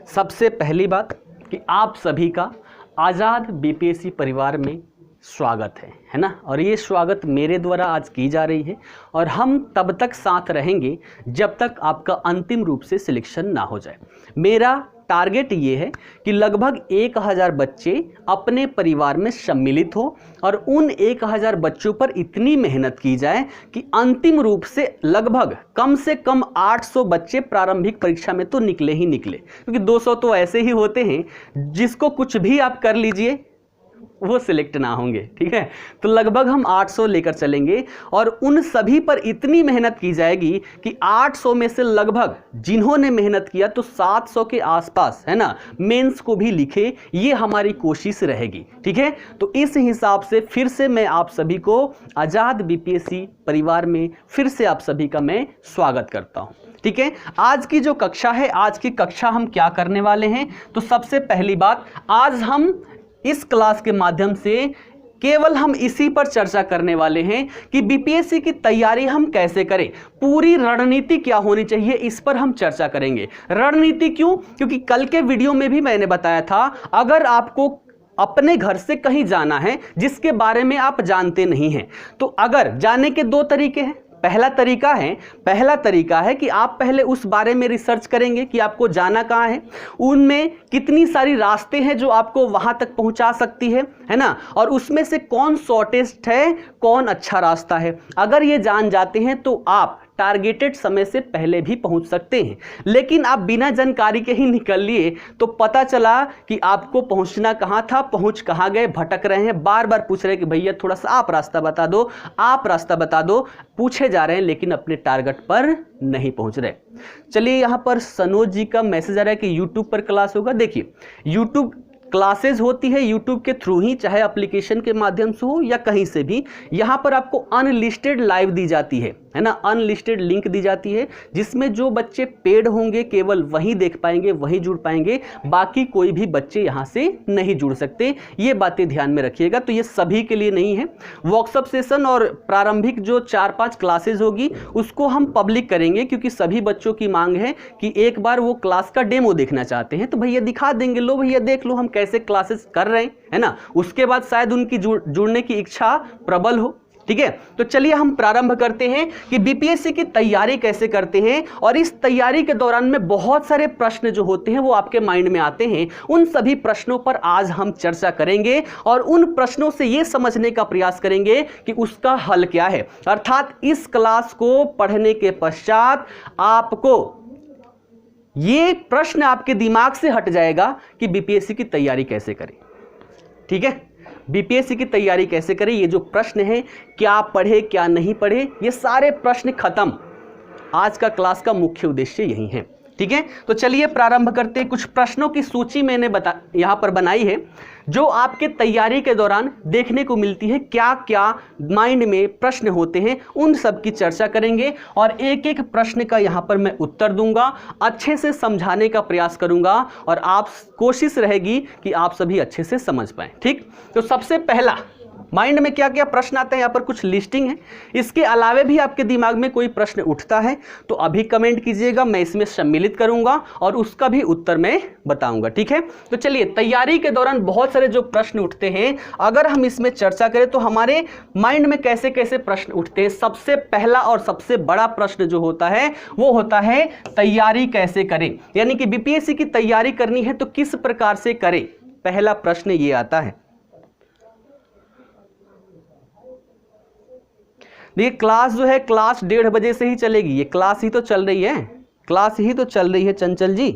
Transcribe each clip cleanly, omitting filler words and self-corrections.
सबसे पहली बात कि आप सभी का आज़ाद बीपीएससी परिवार में स्वागत है ना। और ये स्वागत मेरे द्वारा आज की जा रही है और हम तब तक साथ रहेंगे जब तक आपका अंतिम रूप से सिलेक्शन ना हो जाए। मेरा टारगेट ये है कि लगभग 1000 बच्चे अपने परिवार में सम्मिलित हो और उन 1000 बच्चों पर इतनी मेहनत की जाए कि अंतिम रूप से लगभग कम से कम 800 बच्चे प्रारंभिक परीक्षा में तो निकले ही निकले, क्योंकि 200 तो ऐसे ही होते हैं जिसको कुछ भी आप कर लीजिए वो सिलेक्ट ना होंगे। ठीक है, तो लगभग हम 800 लेकर चलेंगे और उन सभी पर इतनी मेहनत की जाएगी कि 800 में से लगभग जिन्होंने मेहनत किया तो 700 के आसपास है ना मेंस को भी लिखे, ये हमारी कोशिश रहेगी। ठीक है, तो इस हिसाब से फिर से मैं आप सभी को आज़ाद बीपीएससी परिवार में फिर से आप सभी का मैं स्वागत करता हूँ। ठीक है, आज की जो कक्षा है, आज की कक्षा हम क्या करने वाले हैं, तो सबसे पहली बात, आज हम इस क्लास के माध्यम से केवल हम इसी पर चर्चा करने वाले हैं कि बीपीएससी की तैयारी हम कैसे करें, पूरी रणनीति क्या होनी चाहिए, इस पर हम चर्चा करेंगे। रणनीति क्यों? क्योंकि कल के वीडियो में भी मैंने बताया था, अगर आपको अपने घर से कहीं जाना है जिसके बारे में आप जानते नहीं हैं, तो अगर जाने के दो तरीके हैं। पहला तरीका है कि आप पहले उस बारे में रिसर्च करेंगे कि आपको जाना कहाँ है, उनमें कितनी सारी रास्ते हैं जो आपको वहां तक पहुंचा सकती है ना, और उसमें से कौन शॉर्टेस्ट है, कौन अच्छा रास्ता है। अगर ये जान जाते हैं तो आप टारगेटेड समय से पहले भी पहुंच सकते हैं। लेकिन आप बिना जानकारी के ही निकल लिए तो पता चला कि आपको पहुंचना कहां था, पहुंच कहां गए, भटक रहे हैं, बार बार पूछ रहे हैं कि भैया थोड़ा सा आप रास्ता बता दो, आप रास्ता बता दो, पूछे जा रहे हैं लेकिन अपने टारगेट पर नहीं पहुंच रहे। चलिए, यहां पर सनोज जी का मैसेज आ रहा है कि यूट्यूब पर क्लास होगा। देखिए, यूट्यूब क्लासेस होती है यूट्यूब के थ्रू ही, चाहे एप्लीकेशन के माध्यम से हो या कहीं से भी। यहां पर आपको अनलिस्टेड लाइव दी जाती है ना, अनलिस्टेड लिंक दी जाती है, जिसमें जो बच्चे पेड होंगे केवल वही देख पाएंगे, वही जुड़ पाएंगे, बाकी कोई भी बच्चे यहां से नहीं जुड़ सकते। ये बातें ध्यान में रखिएगा। तो ये सभी के लिए नहीं है। वर्कशॉप सेशन और प्रारंभिक जो 4-5 क्लासेज होगी उसको हम पब्लिक करेंगे, क्योंकि सभी बच्चों की मांग है कि एक बार वो क्लास का डेमो देखना चाहते हैं, तो भैया दिखा देंगे, लो भैया देख लो हम कैसे क्लासेस कर रहे हैं, है ना। उसके बाद शायद उनकी जुड़ने की इच्छा प्रबल हो। ठीक है, तो चलिए हम प्रारंभ करते हैं कि बीपीएससी की तैयारी कैसे करते हैं। और इस तैयारी के दौरान में बहुत सारे प्रश्न जो होते हैं वो आपके माइंड में आते हैं, उन सभी प्रश्नों पर आज हम चर्चा करेंगे और उन प्रश्नों से ये समझने का प्रयास करेंगे कि उसका हल क्या है। अर्थात इस क्लास को पढ़ने के पश्चात आपको ये प्रश्न आपके दिमाग से हट जाएगा कि बीपीएससी की तैयारी कैसे करें। ठीक है, बीपीएससी की तैयारी कैसे करें, ये जो प्रश्न है, क्या पढ़े क्या नहीं पढ़े, ये सारे प्रश्न खत्म। आज का क्लास का मुख्य उद्देश्य यही है। ठीक है, तो चलिए प्रारंभ करते हैं। कुछ प्रश्नों की सूची मैंने यहां पर बनाई है जो आपके तैयारी के दौरान देखने को मिलती है। क्या क्या माइंड में प्रश्न होते हैं उन सब की चर्चा करेंगे और एक एक प्रश्न का यहां पर मैं उत्तर दूंगा, अच्छे से समझाने का प्रयास करूंगा और आप कोशिश रहेगी कि आप सभी अच्छे से समझ पाएं। ठीक, तो सबसे पहला माइंड में क्या क्या प्रश्न आते हैं, यहाँ पर कुछ लिस्टिंग है। इसके अलावे भी आपके दिमाग में कोई प्रश्न उठता है तो अभी कमेंट कीजिएगा, मैं इसमें सम्मिलित करूंगा और उसका भी उत्तर मैं बताऊंगा। ठीक है, तो चलिए, तैयारी के दौरान बहुत सारे जो प्रश्न उठते हैं, अगर हम इसमें चर्चा करें तो हमारे माइंड में कैसे कैसे प्रश्न उठते हैं। सबसे पहला और सबसे बड़ा प्रश्न जो होता है वो होता है तैयारी कैसे करें, यानी कि बीपीएससी की तैयारी करनी है तो किस प्रकार से करें। पहला प्रश्न ये आता है। देखिए, क्लास जो है, क्लास 1:30 बजे से ही चलेगी। ये क्लास ही तो चल रही है, क्लास ही तो चल रही है चंचल जी।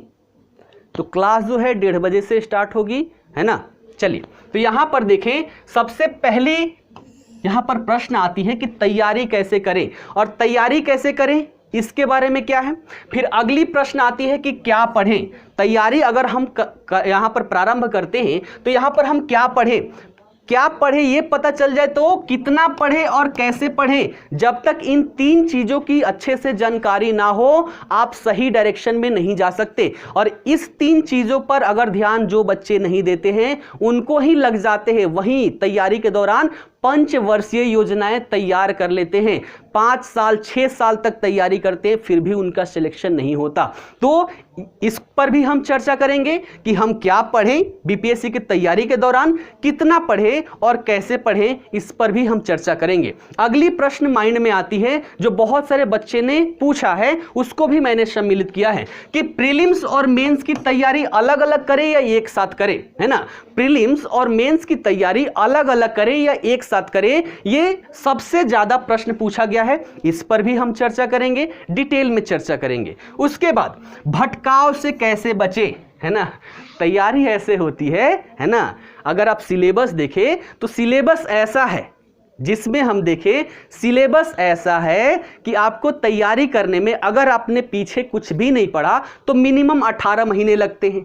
तो क्लास जो है 1:30 बजे से स्टार्ट होगी, है ना। चलिए, तो यहां पर देखें, सबसे पहले यहां पर प्रश्न आती है कि तैयारी कैसे करें, और तैयारी कैसे करें इसके बारे में क्या है। फिर अगली प्रश्न आती है कि क्या पढ़ें। तैयारी अगर हम यहां पर प्रारंभ करते हैं तो यहां पर हम क्या पढ़ें, क्या पढ़े ये पता चल जाए तो कितना पढ़े और कैसे पढ़े। जब तक इन 3 चीजों की अच्छे से जानकारी ना हो आप सही डायरेक्शन में नहीं जा सकते। और इस 3 चीजों पर अगर ध्यान जो बच्चे नहीं देते हैं उनको ही लग जाते हैं, वहीं तैयारी के दौरान पंचवर्षीय योजनाएं तैयार कर लेते हैं, 5 साल 6 साल तक तैयारी करते हैं, फिर भी उनका सिलेक्शन नहीं होता। तो इस पर भी हम चर्चा करेंगे कि हम क्या पढ़ें बीपीएससी की तैयारी के दौरान, कितना पढ़ें और कैसे पढ़ें, इस पर भी हम चर्चा करेंगे। अगली प्रश्न माइंड में आती है जो बहुत सारे बच्चे ने पूछा है, उसको भी मैंने सम्मिलित किया है कि प्रीलिम्स और मेंस की तैयारी अलग अलग करें या एक साथ करें, है ना। प्रीलिम्स और मेंस की तैयारी अलग अलग करें या एक साथ करें, ये सबसे ज्यादा प्रश्न पूछा गया है। इस पर भी हम चर्चा करेंगे, डिटेल में चर्चा करेंगे। उसके बाद भटकाव से कैसे बचे, है ना। तैयारी ऐसे होती है ना। अगर आप सिलेबस देखें तो सिलेबस ऐसा है, जिसमें हम देखें सिलेबस ऐसा है कि आपको तैयारी करने में अगर आपने पीछे कुछ भी नहीं पढ़ा तो मिनिमम 18 महीने लगते हैं,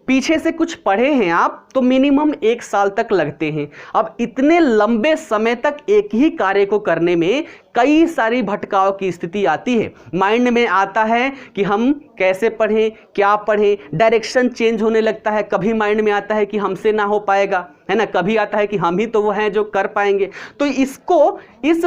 पीछे से कुछ पढ़े हैं आप तो मिनिमम 1 साल तक लगते हैं। अब इतने लंबे समय तक एक ही कार्य को करने में कई सारी भटकाव की स्थिति आती है। माइंड में आता है कि हम कैसे पढ़ें, क्या पढ़ें, डायरेक्शन चेंज होने लगता है। कभी माइंड में आता है कि हमसे ना हो पाएगा, है ना, कभी आता है कि हम ही तो वो हैं जो कर पाएंगे। तो इस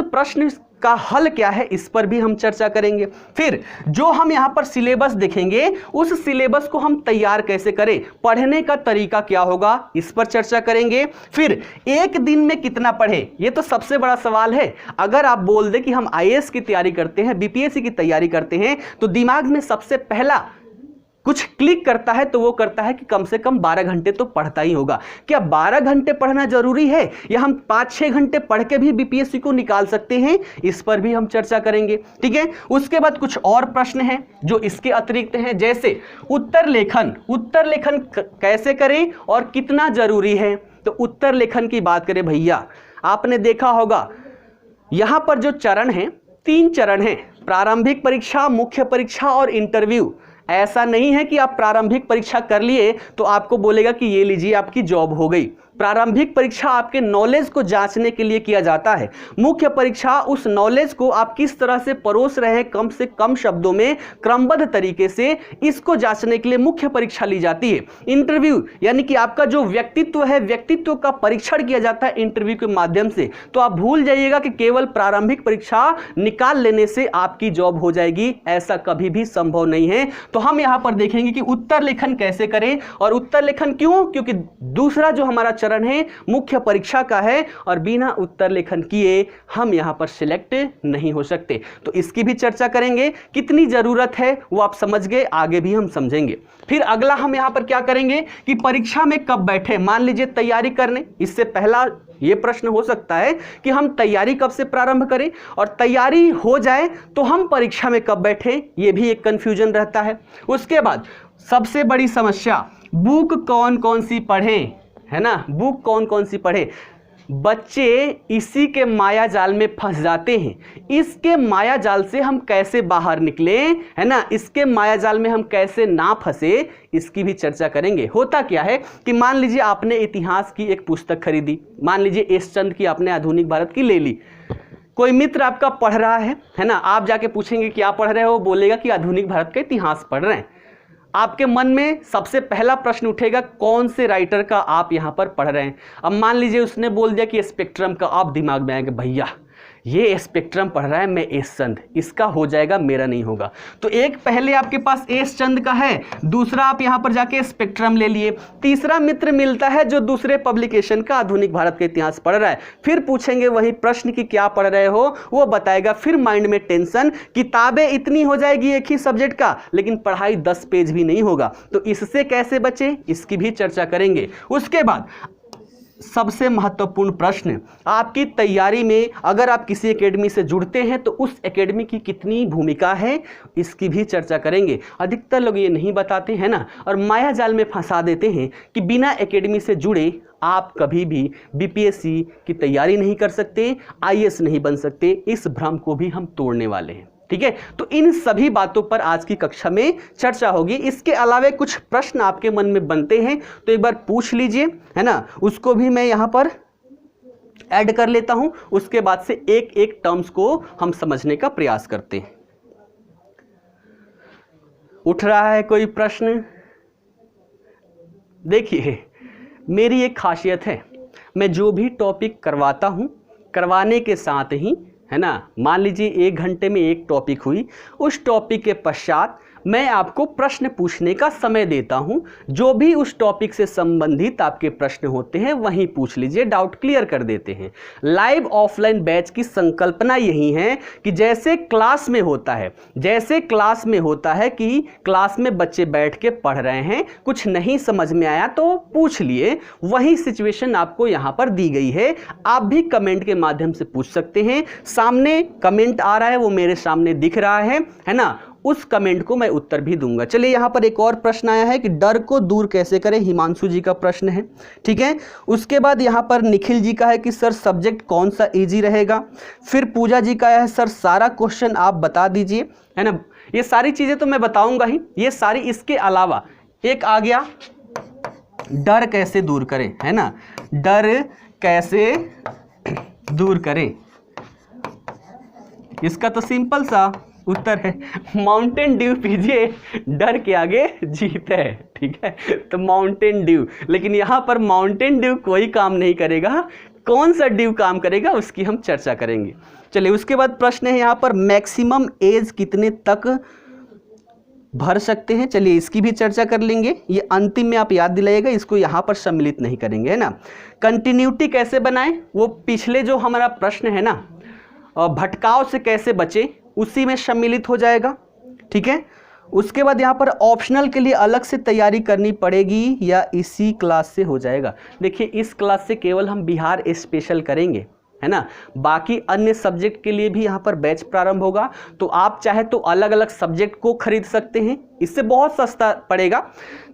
प्रश्न का हल क्या है, इस पर भी हम चर्चा करेंगे। फिर जो हम यहां पर सिलेबस देखेंगे, उस सिलेबस को हम तैयार कैसे करें, पढ़ने का तरीका क्या होगा, इस पर चर्चा करेंगे। फिर एक दिन में कितना पढ़े, ये तो सबसे बड़ा सवाल है। अगर आप बोल दें कि हम आईएएस की तैयारी करते हैं, बीपीएससी की तैयारी करते हैं, तो दिमाग में सबसे पहला कुछ क्लिक करता है तो वो करता है कि कम से कम 12 घंटे तो पढ़ता ही होगा। क्या 12 घंटे पढ़ना जरूरी है या हम 5-6 घंटे पढ़ के भी बीपीएससी को निकाल सकते हैं, इस पर भी हम चर्चा करेंगे। ठीक है। उसके बाद कुछ और प्रश्न हैं जो इसके अतिरिक्त हैं, जैसे उत्तर लेखन कैसे करें और कितना जरूरी है। तो उत्तर लेखन की बात करें भैया, आपने देखा होगा यहां पर जो चरण है, 3 चरण हैं, प्रारंभिक परीक्षा, मुख्य परीक्षा और इंटरव्यू। ऐसा नहीं है कि आप प्रारंभिक परीक्षा कर लिए तो आपको बोलेगा कि ये लीजिए आपकी जॉब हो गई। प्रारंभिक परीक्षा आपके नॉलेज को जांचने के लिए किया जाता है। मुख्य परीक्षा उस नॉलेज को आप किस तरह से परोस रहे हैं, कम से कम शब्दों में क्रमबद्ध तरीके से, इसको जांचने के लिए मुख्य परीक्षा ली जाती है। इंटरव्यू यानी कि आपका जो व्यक्तित्व है, व्यक्तित्व का परीक्षण किया जाता है इंटरव्यू के माध्यम से। तो आप भूल जाइएगा कि केवल प्रारंभिक परीक्षा निकाल लेने से आपकी जॉब हो जाएगी, ऐसा कभी भी संभव नहीं है। तो हम यहां पर देखेंगे कि उत्तर लेखन कैसे करें, और उत्तर लेखन क्यों, क्योंकि दूसरा जो हमारा है मुख्य परीक्षा का है और बिना उत्तर लेखन किए हम यहां पर सिलेक्ट नहीं हो सकते। तो इसकी भी चर्चा करेंगे, कितनी जरूरत है वो आप समझ गए, आगे भी हम समझेंगे। फिर अगला हम यहां पर क्या करेंगे कि परीक्षा में कब बैठे। मान लीजिए तैयारी करने, इससे पहला ये प्रश्न हो सकता है कि हम तैयारी कब से प्रारंभ करें, और तैयारी हो जाए तो हम परीक्षा में कब बैठे, ये भी एक कंफ्यूजन रहता है। उसके बाद सबसे बड़ी समस्या, बुक कौन कौन सी पढ़ें, है ना, बुक कौन कौन सी पढ़े। बच्चे इसी के माया जाल में फंस जाते हैं। इसके माया जाल से हम कैसे बाहर निकले, है ना, इसके माया जाल में हम कैसे ना फंसे, इसकी भी चर्चा करेंगे। होता क्या है कि मान लीजिए आपने इतिहास की एक पुस्तक खरीदी, मान लीजिए एस चंद की आपने आधुनिक भारत की ले ली, कोई मित्र आपका पढ़ रहा है ना, आप जाके पूछेंगे क्या पढ़ रहे हो, बोलेगा कि आधुनिक भारत का इतिहास पढ़ रहे हैं। आपके मन में सबसे पहला प्रश्न उठेगा कौन से राइटर का आप यहां पर पढ़ रहे हैं। अब मान लीजिए उसने बोल दिया कि स्पेक्ट्रम का, आप दिमाग में आएंगे भैया ये स्पेक्ट्रम पढ़ रहा है, मैं एस चंद, इसका हो जाएगा, मेरा नहीं होगा। तो एक पहले आपके पास एस चंद का है, दूसरा आप यहां पर जाके स्पेक्ट्रम ले लिए, तीसरा मित्र मिलता है जो दूसरे पब्लिकेशन का आधुनिक भारत का इतिहास पढ़ रहा है। फिर पूछेंगे वही प्रश्न कि क्या पढ़ रहे हो, वो बताएगा, फिर माइंड में टेंशन, किताबें इतनी हो जाएगी एक ही सब्जेक्ट का, लेकिन पढ़ाई 10 पेज भी नहीं होगा। तो इससे कैसे बचे, इसकी भी चर्चा करेंगे। उसके बाद सबसे महत्वपूर्ण प्रश्न, आपकी तैयारी में अगर आप किसी एकेडमी से जुड़ते हैं तो उस एकेडमी की कितनी भूमिका है, इसकी भी चर्चा करेंगे। अधिकतर लोग ये नहीं बताते हैं ना, और माया जाल में फंसा देते हैं कि बिना एकेडमी से जुड़े आप कभी भी बीपीएससी की तैयारी नहीं कर सकते, आईएएस नहीं बन सकते। इस भ्रम को भी हम तोड़ने वाले हैं। ठीक है, तो इन सभी बातों पर आज की कक्षा में चर्चा होगी। इसके अलावा कुछ प्रश्न आपके मन में बनते हैं तो एक बार पूछ लीजिए, है ना, उसको भी मैं यहां पर ऐड कर लेता हूं। उसके बाद से एक एक टर्म्स को हम समझने का प्रयास करते हैं। उठ रहा है कोई प्रश्न? देखिए, मेरी एक खासियत है, मैं जो भी टॉपिक करवाता हूं करवाने के साथ ही, है ना, मान लीजिए 1 घंटे में एक टॉपिक हुई, उस टॉपिक के पश्चात मैं आपको प्रश्न पूछने का समय देता हूं। जो भी उस टॉपिक से संबंधित आपके प्रश्न होते हैं वहीं पूछ लीजिए, डाउट क्लियर कर देते हैं। लाइव ऑफलाइन बैच की संकल्पना यही है कि जैसे क्लास में होता है कि क्लास में बच्चे बैठ के पढ़ रहे हैं, कुछ नहीं समझ में आया तो पूछ लिए, वही सिचुएशन आपको यहां पर दी गई है। आप भी कमेंट के माध्यम से पूछ सकते हैं। सामने कमेंट आ रहा है, वो मेरे सामने दिख रहा है ना, उस कमेंट को मैं उत्तर भी दूंगा। चलिए यहाँ पर एक और प्रश्न आया है कि डर को दूर कैसे करें, हिमांशु जी का प्रश्न है, ठीक है। उसके बाद यहाँ पर निखिल जी का है कि सर सब्जेक्ट कौन सा इजी रहेगा। फिर पूजा जी का है सर सारा क्वेश्चन आप बता दीजिए, है ना। ये सारी चीज़ें तो मैं बताऊंगा ही, ये सारी। इसके अलावा एक आ गया डर कैसे दूर करें, है ना, डर कैसे दूर करें। इसका तो सिंपल सा उत्तर है माउंटेन ड्यू पीजिए, डर के आगे जीत है, ठीक है। तो माउंटेन ड्यू, लेकिन यहाँ पर माउंटेन ड्यू कोई काम नहीं करेगा, कौन सा ड्यू काम करेगा उसकी हम चर्चा करेंगे। चलिए उसके बाद प्रश्न है यहाँ पर मैक्सिमम एज कितने तक भर सकते हैं, चलिए इसकी भी चर्चा कर लेंगे। ये अंतिम में आप याद दिलाइएगा, इसको यहाँ पर सम्मिलित नहीं करेंगे, है ना। कंटिन्यूटी कैसे बनाएं, वो पिछले जो हमारा प्रश्न है ना, भटकाव से कैसे बचे, उसी में सम्मिलित हो जाएगा, ठीक है। उसके बाद यहाँ पर ऑप्शनल के लिए अलग से तैयारी करनी पड़ेगी या इसी क्लास से हो जाएगा। देखिए इस क्लास से केवल हम बिहार स्पेशल करेंगे, है ना। बाकी अन्य सब्जेक्ट के लिए भी यहाँ पर बैच प्रारंभ होगा, तो आप चाहे तो अलग अलग सब्जेक्ट को खरीद सकते हैं, इससे बहुत सस्ता पड़ेगा।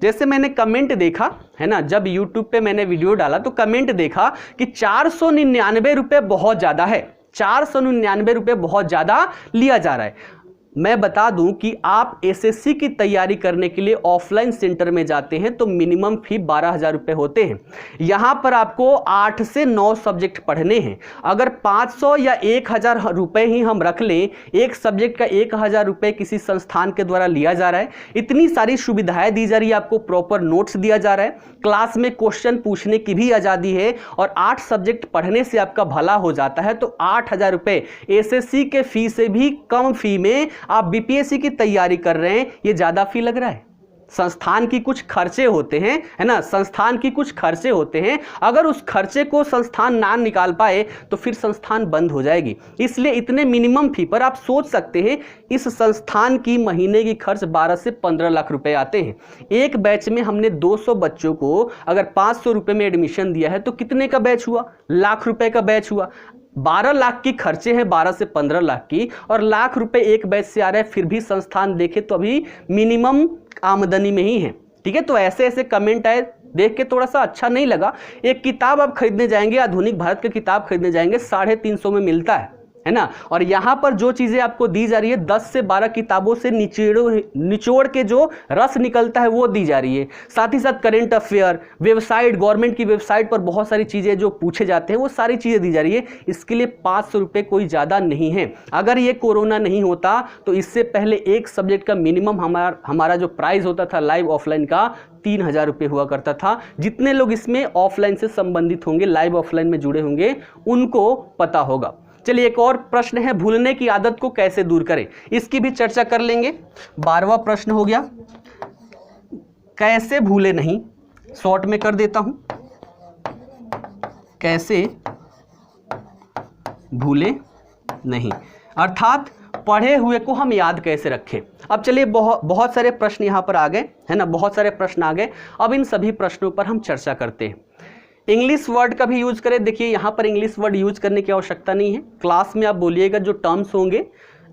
जैसे मैंने कमेंट देखा, है ना, जब YouTube पे मैंने वीडियो डाला तो कमेंट देखा कि 499 रुपये बहुत ज़्यादा है, 499 रुपये बहुत ज़्यादा लिया जा रहा है। मैं बता दूं कि आप एसएससी की तैयारी करने के लिए ऑफलाइन सेंटर में जाते हैं तो मिनिमम फी 12,000 रुपये होते हैं। यहाँ पर आपको 8 से 9 सब्जेक्ट पढ़ने हैं। अगर 500 या 1,000 रुपये ही हम रख लें, एक सब्जेक्ट का 1,000 रुपये किसी संस्थान के द्वारा लिया जा रहा है, इतनी सारी सुविधाएं दी जा रही है, आपको प्रॉपर नोट्स दिया जा रहा है, क्लास में क्वेश्चन पूछने की भी आज़ादी है, और 8 सब्जेक्ट पढ़ने से आपका भला हो जाता है। तो 8,000 रुपये एसएससी के फी से भी कम फी में आप बीपीएससी की तैयारी कर रहे हैं, ये ज्यादा फी लग रहा है। संस्थान की कुछ खर्चे होते हैं, है ना, संस्थान की कुछ खर्चे होते हैं, अगर उस खर्चे को संस्थान ना निकाल पाए तो फिर संस्थान बंद हो जाएगी। इसलिए इतने मिनिमम फी पर आप सोच सकते हैं इस संस्थान की महीने की खर्च 12 से 15 लाख रुपए आते हैं। एक बैच में हमने 200 बच्चों को अगर 500 रुपए में एडमिशन दिया है तो कितने का बैच हुआ, लाख रुपए का बैच हुआ। 12 लाख की खर्चे हैं, 12 से 15 लाख की, और लाख रुपए एक बैच से आ रहा है, फिर भी संस्थान देखे तो अभी मिनिमम आमदनी में ही है, ठीक है। तो ऐसे ऐसे कमेंट आए, देख के थोड़ा सा अच्छा नहीं लगा। एक किताब आप खरीदने जाएंगे, आधुनिक भारत की किताब खरीदने जाएंगे, 350 में मिलता है ना। और यहाँ पर जो चीज़ें आपको दी जा रही है 10 से 12 किताबों से निचोड़ के जो रस निकलता है वो दी जा रही है। साथ ही साथ करेंट अफेयर, वेबसाइट, गवर्नमेंट की वेबसाइट पर बहुत सारी चीज़ें जो पूछे जाते हैं वो सारी चीज़ें दी जा रही है। इसके लिए 500 रुपये कोई ज़्यादा नहीं है। अगर ये कोरोना नहीं होता तो इससे पहले एक सब्जेक्ट का मिनिमम हमारा जो प्राइस होता था लाइव ऑफलाइन का 3,000 रुपये हुआ करता था। जितने लोग इसमें ऑफलाइन से संबंधित होंगे, लाइव ऑफलाइन में जुड़े होंगे, उनको पता होगा। चलिए एक और प्रश्न है, भूलने की आदत को कैसे दूर करें, इसकी भी चर्चा कर लेंगे। 12वां प्रश्न हो गया, कैसे भूले नहीं, शॉर्ट में कर देता हूं, कैसे भूले नहीं, अर्थात पढ़े हुए को हम याद कैसे रखें। अब चलिए बहुत सारे प्रश्न यहां पर आ गए, है ना, बहुत सारे प्रश्न आ गए। अब इन सभी प्रश्नों पर हम चर्चा करते हैं। इंग्लिश वर्ड का भी यूज करें। देखिए यहाँ पर इंग्लिश वर्ड यूज करने की आवश्यकता नहीं है, क्लास में आप बोलिएगा, जो टर्म्स होंगे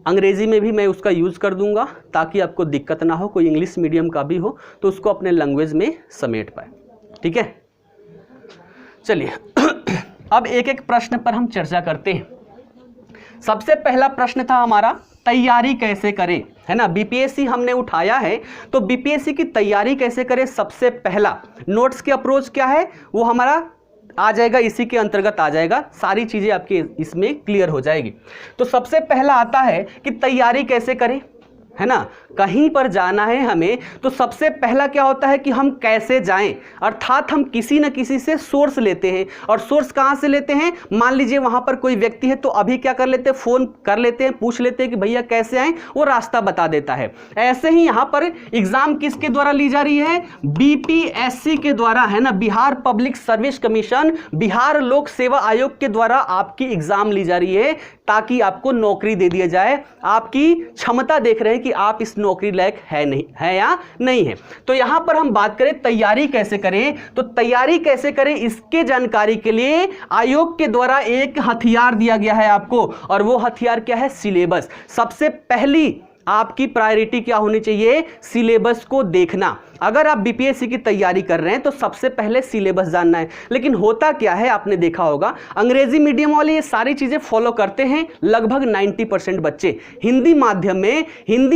अंग्रेजी में भी मैं उसका यूज कर दूंगा ताकि आपको दिक्कत ना हो। कोई इंग्लिश मीडियम का भी हो तो उसको अपने लैंग्वेज में समेट पाए, ठीक है। चलिए अब एक एक प्रश्न पर हम चर्चा करते हैं। सबसे पहला प्रश्न था हमारा, तैयारी कैसे करें, है ना। बीपीएससी हमने उठाया है तो बीपीएससी की तैयारी कैसे करें। सबसे पहला नोट्स की अप्रोच क्या है वो हमारा आ जाएगा, इसी के अंतर्गत आ जाएगा, सारी चीजें आपकी इसमें क्लियर हो जाएगी। तो सबसे पहला आता है कि तैयारी कैसे करें। है ना, कहीं पर जाना है हमें, तो सबसे पहला क्या होता है कि हम कैसे जाएं, अर्थात हम किसी न किसी से सोर्स लेते हैं। और सोर्स कहां से लेते हैं, मान लीजिए वहां पर कोई व्यक्ति है तो अभी क्या कर लेते हैं, फोन कर लेते हैं, पूछ लेते हैं कि भैया कैसे आएं, वो रास्ता बता देता है। ऐसे ही यहां पर एग्जाम किसके द्वारा ली जा रही है, बीपीएससी के द्वारा, है ना, Bihar public service commission, Bihar लोक सेवा आयोग के द्वारा आपकी एग्जाम ली जा रही है, ताकि आपको नौकरी दे दिया जाए। आपकी क्षमता देख रहे हैं कि आप इस नौकरी लायक है नहीं है या नहीं है। तो यहां पर हम बात करें तैयारी कैसे करें, तो तैयारी कैसे करें इसके जानकारी के लिए आयोग के द्वारा एक हथियार दिया गया है आपको, और वो हथियार क्या है, सिलेबस। सबसे पहली आपकी प्रायोरिटी क्या होनी चाहिए, सिलेबस को देखना। अगर आप बीपीएससी की तैयारी कर रहे हैं तो सबसे पहले सिलेबस जानना है। लेकिन होता क्या है, आपने देखा होगा अंग्रेजी मीडियम वाले ये सारी चीजें फॉलो करते हैं, लगभग 90% बच्चे। हिंदी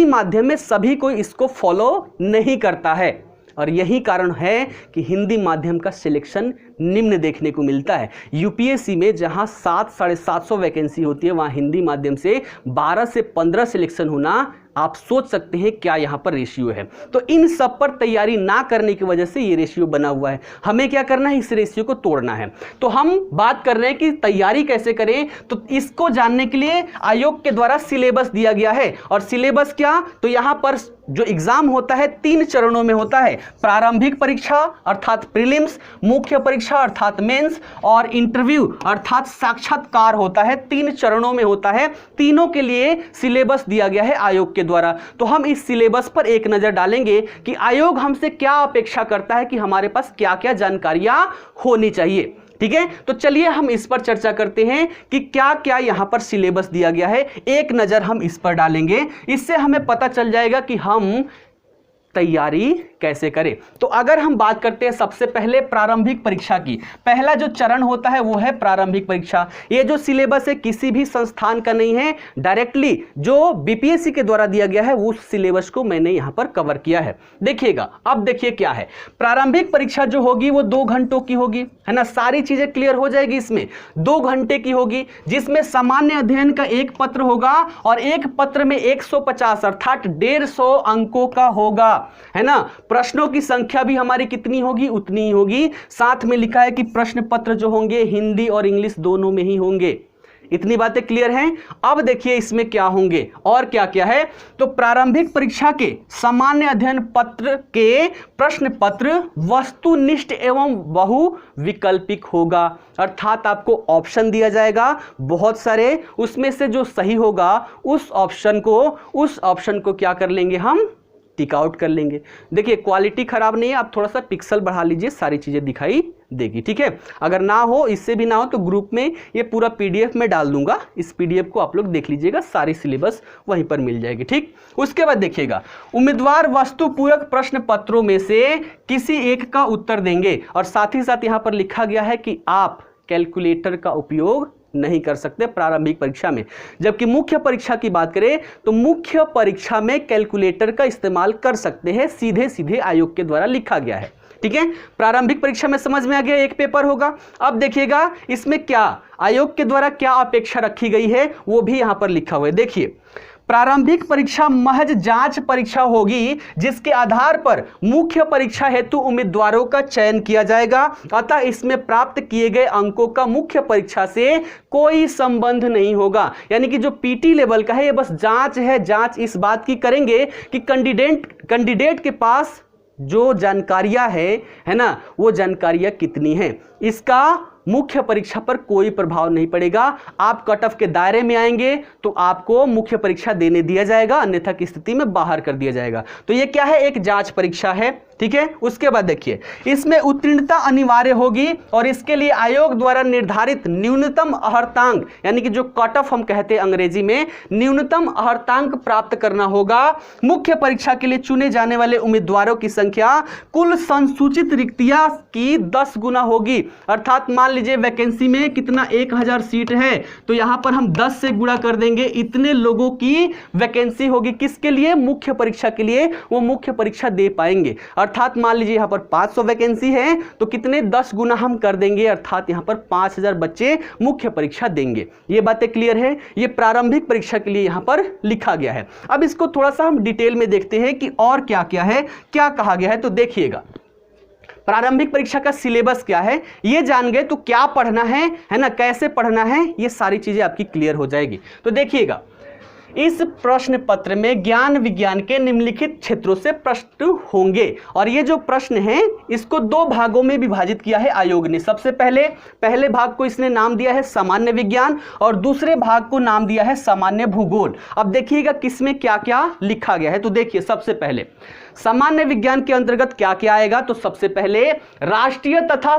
माध्यम में सभी कोई इसको फॉलो नहीं करता है, और यही कारण है कि हिंदी माध्यम का सिलेक्शन निम्न देखने को मिलता है। यूपीएससी में जहां 700-750 वैकेंसी होती है, वहां हिंदी माध्यम से 12 से 15 सिलेक्शन होना, आप सोच सकते हैं क्या यहां पर रेशियो है। तो इन सब पर तैयारी ना करने की वजह से ये रेशियो बना हुआ है। हमें क्या करना है, इस रेशियो को तोड़ना है। तो हम बात कर रहे हैं कि तैयारी कैसे करें, तो इसको जानने के लिए आयोग के द्वारा सिलेबस दिया गया है। और सिलेबस क्या, तो यहां पर जो एग्जाम होता है 3 चरणों में होता है, प्रारंभिक परीक्षा अर्थात प्रीलिम्स, मुख्य परीक्षा अर्थात मेंस, और इंटरव्यू अर्थात साक्षात्कार होता है। 3 चरणों में होता है, तीनों के लिए सिलेबस दिया गया है आयोग के द्वारा। तो हम इस सिलेबस पर एक नजर डालेंगे कि आयोग हमसे क्या अपेक्षा करता है, कि हमारे पास क्या क्या जानकारियां होनी चाहिए। ठीक है, तो चलिए हम इस पर चर्चा करते हैं कि क्या क्या यहां पर सिलेबस दिया गया है। एक नजर हम इस पर डालेंगे, इससे हमें पता चल जाएगा कि हम तैयारी कैसे करें। तो अगर हम बात करते हैं सबसे पहले प्रारंभिक परीक्षा की, पहला जो चरण होता है वो है प्रारंभिक परीक्षा। ये जो सिलेबस है किसी भी संस्थान का नहीं है, डायरेक्टली जो बीपीएससी के द्वारा दिया गया है उस सिलेबस को मैंने यहां पर कवर किया है। देखिएगा, अब देखिए क्या है, प्रारंभिक परीक्षा जो होगी वो 2 घंटों की होगी, है ना, सारी चीजें क्लियर हो जाएगी। इसमें 2 घंटे की होगी, जिसमें सामान्य अध्ययन का एक पत्र होगा, और एक पत्र में 150 अर्थात 150 अंकों का होगा, है ना। प्रश्नों की संख्या भी हमारी कितनी होगी, उतनी ही होगी। साथ में लिखा है कि प्रश्न पत्र जो होंगे हिंदी और इंग्लिश दोनों में ही होंगे। इतनी बातें क्लियर हैं। अब देखिए इसमें क्या होंगे और क्या क्या है। तो प्रारंभिक परीक्षा के सामान्य अध्ययन पत्र के प्रश्न पत्र वस्तुनिष्ठ एवं बहुविकल्पिक होगा, अर्थात आपको ऑप्शन दिया जाएगा बहुत सारे, उसमें से जो सही होगा उस ऑप्शन को क्या कर लेंगे, हम टिक आउट कर लेंगे। देखिए क्वालिटी खराब नहीं है, आप थोड़ा सा पिक्सल बढ़ा लीजिए, सारी चीजें दिखाई देगी। ठीक है, अगर ना हो, इससे भी ना हो तो ग्रुप में ये पूरा पीडीएफ में डाल दूंगा, इस पीडीएफ को आप लोग देख लीजिएगा, सारी सिलेबस वहीं पर मिल जाएगी। ठीक, उसके बाद देखिएगा, उम्मीदवार वस्तु पूरक प्रश्न पत्रों में से किसी एक का उत्तर देंगे, और साथ ही साथ यहां पर लिखा गया है कि आप कैलकुलेटर का उपयोग नहीं कर सकते प्रारंभिक परीक्षा में। जबकि मुख्य परीक्षा की बात करें तो मुख्य परीक्षा में कैलकुलेटर का इस्तेमाल कर सकते हैं, सीधे सीधे आयोग के द्वारा लिखा गया है। ठीक है, प्रारंभिक परीक्षा में समझ में आ गया, एक पेपर होगा। अब देखिएगा इसमें क्या आयोग के द्वारा क्या अपेक्षा रखी गई है वो भी यहां पर लिखा हुआ है। देखिए, प्रारंभिक परीक्षा महज जांच परीक्षा होगी, जिसके आधार पर मुख्य परीक्षा हेतु उम्मीदवारों का चयन किया जाएगा, अतः इसमें प्राप्त किए गए अंकों का मुख्य परीक्षा से कोई संबंध नहीं होगा। यानी कि जो पीटी लेवल का है ये बस जांच है, जांच इस बात की करेंगे कि कैंडिडेट के पास जो जानकारियां है ना, वो जानकारियां कितनी हैं, इसका मुख्य परीक्षा पर कोई प्रभाव नहीं पड़ेगा। आप कट ऑफ के दायरे में आएंगे तो आपको मुख्य परीक्षा देने दिया जाएगा, अन्यथा की स्थिति में बाहर कर दिया जाएगा। तो ये क्या है, एक जांच परीक्षा है। ठीक है, उसके बाद देखिए, इसमें उत्तीर्णता अनिवार्य होगी, और इसके लिए आयोग द्वारा निर्धारित न्यूनतम अर्हतांक, यानी कि जो कट ऑफ हम कहते हैं अंग्रेजी में, न्यूनतम अर्हतांक प्राप्त करना होगा। मुख्य परीक्षा के लिए चुने जाने वाले उम्मीदवारों की संख्या कुल संसूचित रिक्तियां की 10 गुना होगी। अर्थात मान लीजिए वैकेंसी में कितना 1000 सीट है, तो यहां पर हम 10 से गुणा कर देंगे, इतने लोगों की वैकेंसी होगी। किसके लिए, मुख्य परीक्षा के लिए, वो मुख्य परीक्षा दे पाएंगे। अर्थात मान लीजिए यहाँ पर 500 वैकेंसी है तो कितने 10 गुना हम कर देंगे, अर्थात यहाँ पर 5000 बच्चे मुख्य परीक्षा देंगे। ये बातें क्लियर है, ये प्रारंभिक परीक्षा के लिए यहाँ पर लिखा गया है। अब इसको थोड़ा सा हम डिटेल में देखते हैं कि और क्या क्या है, क्या कहा गया है। तो देखिएगा प्रारंभिक परीक्षा का सिलेबस क्या है, ये जान गए तो क्या पढ़ना है ना, कैसे पढ़ना है, ये सारी चीजें आपकी क्लियर हो जाएगी। तो देखिएगा इस प्रश्न पत्र में ज्ञान विज्ञान के निम्नलिखित क्षेत्रों से प्रश्न होंगे और ये जो प्रश्न है इसको 2 भागों में विभाजित किया है आयोग ने। सबसे पहले भाग को इसने नाम दिया है सामान्य विज्ञान और दूसरे भाग को नाम दिया है सामान्य भूगोल। अब देखिएगा किसमें क्या क्या लिखा गया है। तो देखिए सबसे पहले सामान्य विज्ञान के अंतर्गत क्या क्या आएगा। तो सबसे पहले राष्ट्रीय तथा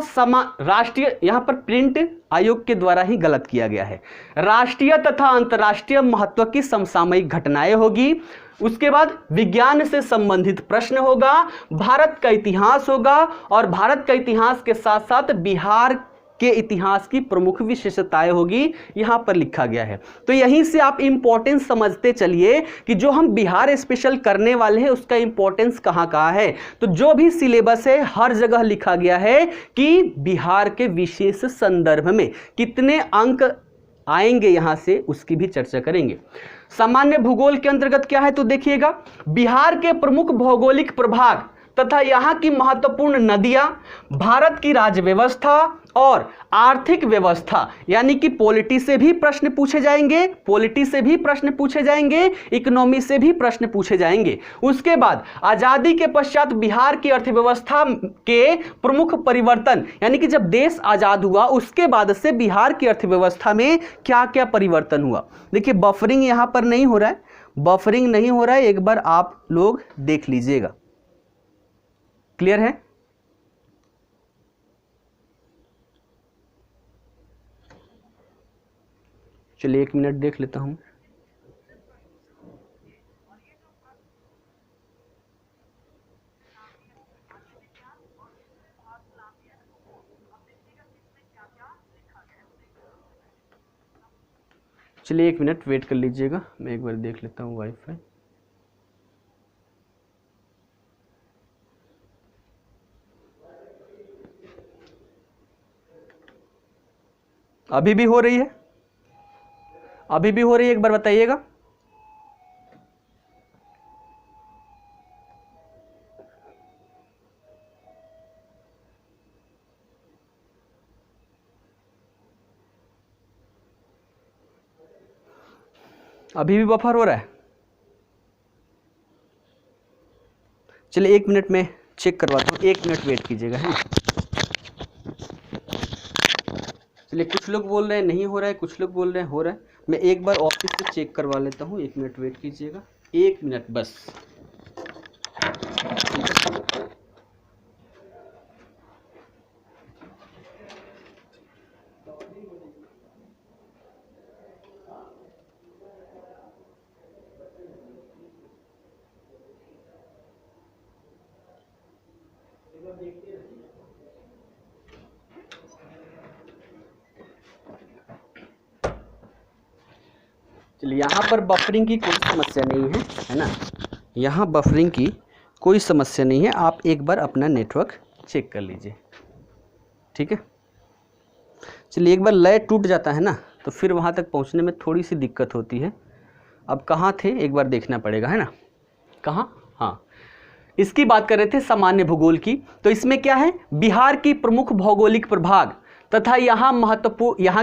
राष्ट्रीय, यहां पर प्रिंट आयोग के द्वारा ही गलत किया गया है, राष्ट्रीय तथा अंतर्राष्ट्रीय महत्व की समसामयिक घटनाएं होगी। उसके बाद विज्ञान से संबंधित प्रश्न होगा, भारत का इतिहास होगा और भारत का इतिहास के साथ साथ बिहार के इतिहास की प्रमुख विशेषताएं होगी, यहां पर लिखा गया है। तो यहीं से आप इंपॉर्टेंस समझते चलिए कि जो हम बिहार स्पेशल करने वाले हैं उसका इंपॉर्टेंस कहां कहां है। तो जो भी सिलेबस है हर जगह लिखा गया है कि बिहार के विशेष संदर्भ में कितने अंक आएंगे, यहां से उसकी भी चर्चा करेंगे। सामान्य भूगोल के अंतर्गत क्या है तो देखिएगा बिहार के प्रमुख भौगोलिक प्रभाग तथा यहाँ की महत्वपूर्ण नदियां, भारत की राज्य व्यवस्था और आर्थिक व्यवस्था, यानी कि पॉलिटी से भी प्रश्न पूछे जाएंगे, पॉलिटी से भी प्रश्न पूछे जाएंगे, इकोनॉमी से भी प्रश्न पूछे जाएंगे। उसके बाद आजादी के पश्चात बिहार की अर्थव्यवस्था के प्रमुख परिवर्तन, यानी कि जब देश आजाद हुआ उसके बाद से बिहार की अर्थव्यवस्था में क्या क्या परिवर्तन हुआ। देखिए बफरिंग यहां पर नहीं हो रहा है, बफरिंग नहीं हो रहा है, एक बार आप लोग देख लीजिएगा। क्लियर है? चलिए 1 मिनट देख लेता हूं। चलिए 1 मिनट वेट कर लीजिएगा, मैं एक बार देख लेता हूं वाईफाई। अभी भी हो रही है? अभी भी हो रही है, एक बार बताइएगा। अभी भी बफर हो रहा है? चलिए 1 मिनट में चेक करवाता हूँ, 1 मिनट वेट कीजिएगा, है। चलिए कुछ लोग बोल रहे हैं नहीं हो रहा है, कुछ लोग बोल रहे हैं हो रहा है। मैं एक बार ऑफिस से चेक करवा लेता हूँ, 1 मिनट वेट कीजिएगा, 1 मिनट बस। चलिए यहाँ पर बफरिंग की कोई समस्या नहीं है ना, यहाँ बफरिंग की कोई समस्या नहीं है। आप एक बार अपना नेटवर्क चेक कर लीजिए, ठीक है। चलिए एक बार लय टूट जाता है ना तो फिर वहाँ तक पहुँचने में थोड़ी सी दिक्कत होती है। अब कहाँ थे एक बार देखना पड़ेगा, है ना, कहाँ, हाँ इसकी बात कर रहे थे सामान्य भूगोल की। तो इसमें क्या है, बिहार की प्रमुख भौगोलिक प्रभाग तथा यहाँ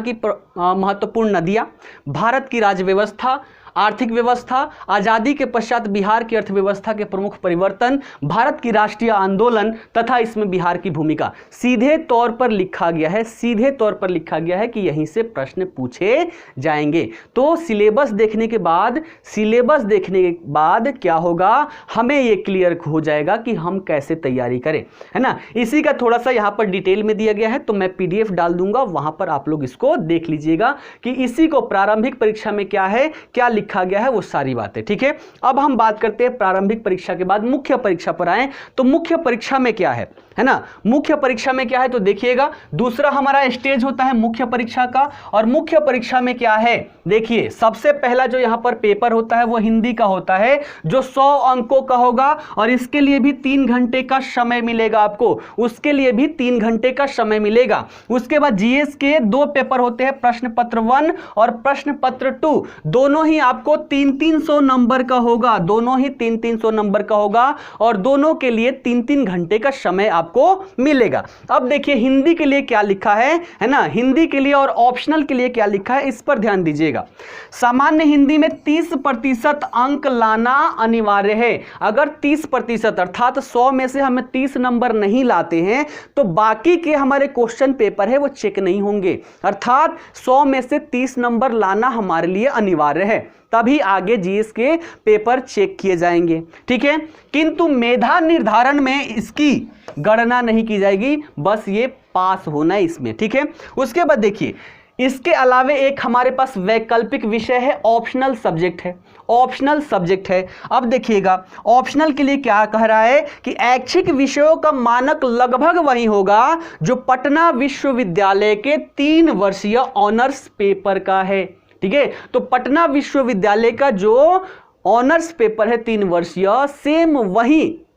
की महत्वपूर्ण नदियाँ, भारत की राज्य व्यवस्था, आर्थिक व्यवस्था, आज़ादी के पश्चात बिहार की अर्थव्यवस्था के प्रमुख परिवर्तन, भारत की राष्ट्रीय आंदोलन तथा इसमें बिहार की भूमिका। सीधे तौर पर लिखा गया है, सीधे तौर पर लिखा गया है कि यहीं से प्रश्न पूछे जाएंगे। तो सिलेबस देखने के बाद क्या होगा, हमें ये क्लियर हो जाएगा कि हम कैसे तैयारी करें, है ना। इसी का थोड़ा सा यहाँ पर डिटेल में दिया गया है, तो मैं PDF डाल दूंगा, वहां पर आप लोग इसको देख लीजिएगा कि इसी को प्रारंभिक परीक्षा में क्या है, क्या लिखा गया है वो सारी बातें। ठीक है, अब हम बात करते हैं प्रारंभिक परीक्षा के बाद मुख्य परीक्षा पर आए तो मुख्य परीक्षा में क्या है ना, मुख्य परीक्षा में क्या है तो देखिएगा, दूसरा हमारा स्टेज होता है मुख्य परीक्षा का। और मुख्य परीक्षा में क्या है, देखिए सबसे पहला जो यहां पर पेपर होता है वो हिंदी का होता है, जो 100 अंकों का होगा और इसके लिए भी 3 घंटे का समय मिलेगा आपको, उसके लिए भी 3 घंटे का समय मिलेगा। उसके बाद जीएस के 2 पेपर होते हैं, प्रश्न पत्र 1 और प्रश्न पत्र 2, दोनों ही आपको 300 नंबर का होगा, दोनों ही 300 नंबर का होगा और दोनों के लिए 3 घंटे का समय आपको मिलेगा। अब देखिए हिंदी के लिए क्या लिखा है ना, हिंदी के लिए और ऑप्शनल के लिए क्या लिखा है इस पर ध्यान दीजिएगा। सामान्य हिंदी में 30% अंक लाना अनिवार्य है। अगर 30% अर्थात 100 में से हमें 30 नंबर नहीं लाते हैं तो बाकी के हमारे क्वेश्चन पेपर है वो चेक नहीं होंगे, अर्थात 100 में से 30 नंबर लाना हमारे लिए अनिवार्य है, तभी आगे जीएस के पेपर चेक किए जाएंगे। ठीक है, किंतु मेधा निर्धारण में इसकी गणना नहीं की जाएगी, बस ये पास होना है इसमें। ठीक है, उसके बाद देखिए इसके अलावे एक हमारे पास वैकल्पिक विषय है, ऑप्शनल सब्जेक्ट है, ऑप्शनल सब्जेक्ट है। अब देखिएगा ऑप्शनल के लिए क्या कह रहा है कि ऐच्छिक विषयों का मानक लगभग वही होगा जो पटना विश्वविद्यालय के 3 वर्षीय ऑनर्स पेपर का है। ठीक है, तो पटना विश्वविद्यालय का जो ऑनर्स पेपर है 3 वर्षीय, सेम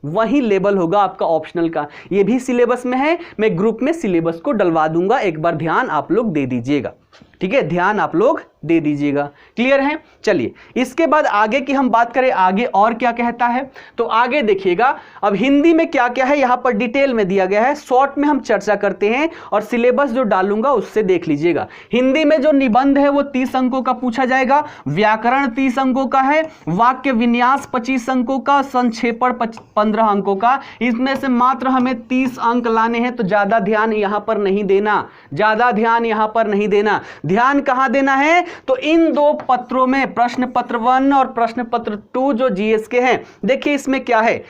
वही लेवल होगा आपका ऑप्शनल का। ये भी सिलेबस में है, मैं ग्रुप में सिलेबस को डलवा दूंगा, एक बार ध्यान आप लोग दे दीजिएगा। ठीक है, ध्यान आप लोग दे दीजिएगा। क्लियर है, चलिए इसके बाद आगे की हम बात करें, आगे और क्या कहता है तो आगे देखिएगा। अब हिंदी में क्या क्या है यहां पर डिटेल में दिया गया है, शॉर्ट में हम चर्चा करते हैं और सिलेबस जो डालूंगा उससे देख लीजिएगा। हिंदी में जो निबंध है वो 30 अंकों का पूछा जाएगा, व्याकरण 30 अंकों का है, वाक्य विन्यास 25 अंकों का, संक्षेपण 15 अंकों का। इसमें से मात्र हमें 30 अंक लाने हैं, तो ज्यादा ध्यान यहां पर नहीं देना, ज्यादा ध्यान यहां पर नहीं देना। ध्यान कहां देना है तो इन 2 पत्रों में, प्रश्न पत्र 1 और प्रश्न पत्र 2 जो जीएस के हैं। देखिए इसमें क्या है,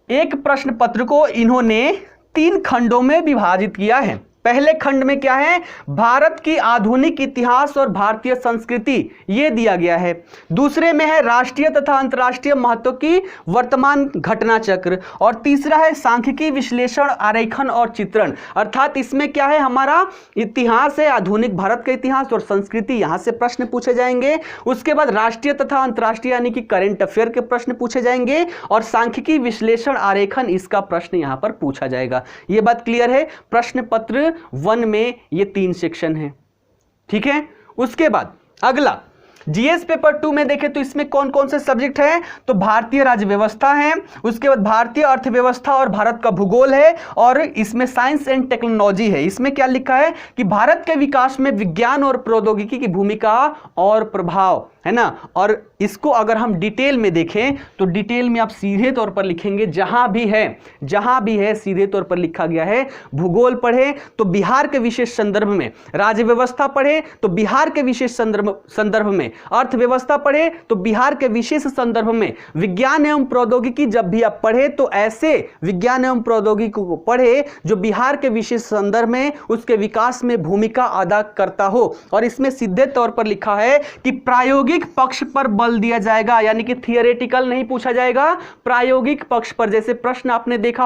एक प्रश्न पत्र को इन्होंने 3 खंडों में विभाजित किया है। पहले खंड में क्या है, भारत की आधुनिक इतिहास और भारतीय संस्कृति, ये दिया गया है। दूसरे में है राष्ट्रीय तथा अंतर्राष्ट्रीय महत्व की वर्तमान घटना चक्र, और तीसरा है सांख्यिकी विश्लेषण, आरेखन और चित्रण। अर्थात इसमें क्या है, हमारा इतिहास है, आधुनिक भारत का इतिहास और संस्कृति, यहां से प्रश्न पूछे जाएंगे। उसके बाद राष्ट्रीय तथा अंतर्राष्ट्रीय यानी कि करंट अफेयर के प्रश्न पूछे जाएंगे, और सांख्यिकी विश्लेषण, आरेखन, इसका प्रश्न यहां पर पूछा जाएगा। यह बात क्लियर है। प्रश्न पत्र 1 में ये 3 सेक्शन है। ठीक है, उसके बाद अगला जीएस पेपर 2 में देखें तो इसमें कौन कौन से सब्जेक्ट है तो भारतीय राज्य व्यवस्था है, उसके बाद भारतीय अर्थव्यवस्था और भारत का भूगोल है, और इसमें साइंस एंड टेक्नोलॉजी है। इसमें क्या लिखा है कि भारत के विकास में विज्ञान और प्रौद्योगिकी की भूमिका और प्रभाव, है ना। और इसको अगर हम डिटेल में देखें तो डिटेल में आप सीधे तौर पर लिखेंगे, जहां भी है सीधे तौर पर लिखा गया है। भूगोल पढ़े तो बिहार के विशेष संदर्भ में, राज्य व्यवस्था पढ़े तो बिहार के विशेष संदर्भ में, अर्थव्यवस्था पढ़े तो बिहार के विशेष संदर्भ में, विज्ञान एवं प्रौद्योगिकी जब भी आप पढ़े तो ऐसे विज्ञान एवं प्रौद्योगिकी को पढ़े जो बिहार के विशेष संदर्भ में, उसके विकास में भूमिका अदा करता हो। और इसमें सीधे तौर पर लिखा है कि प्रायोगिक पक्ष पर बल दिया जाएगा, यानी कि थियोरेटिकल नहीं पूछा जाएगा, प्रायोगिक पक्ष पर। जैसे प्रश्न आपने देखा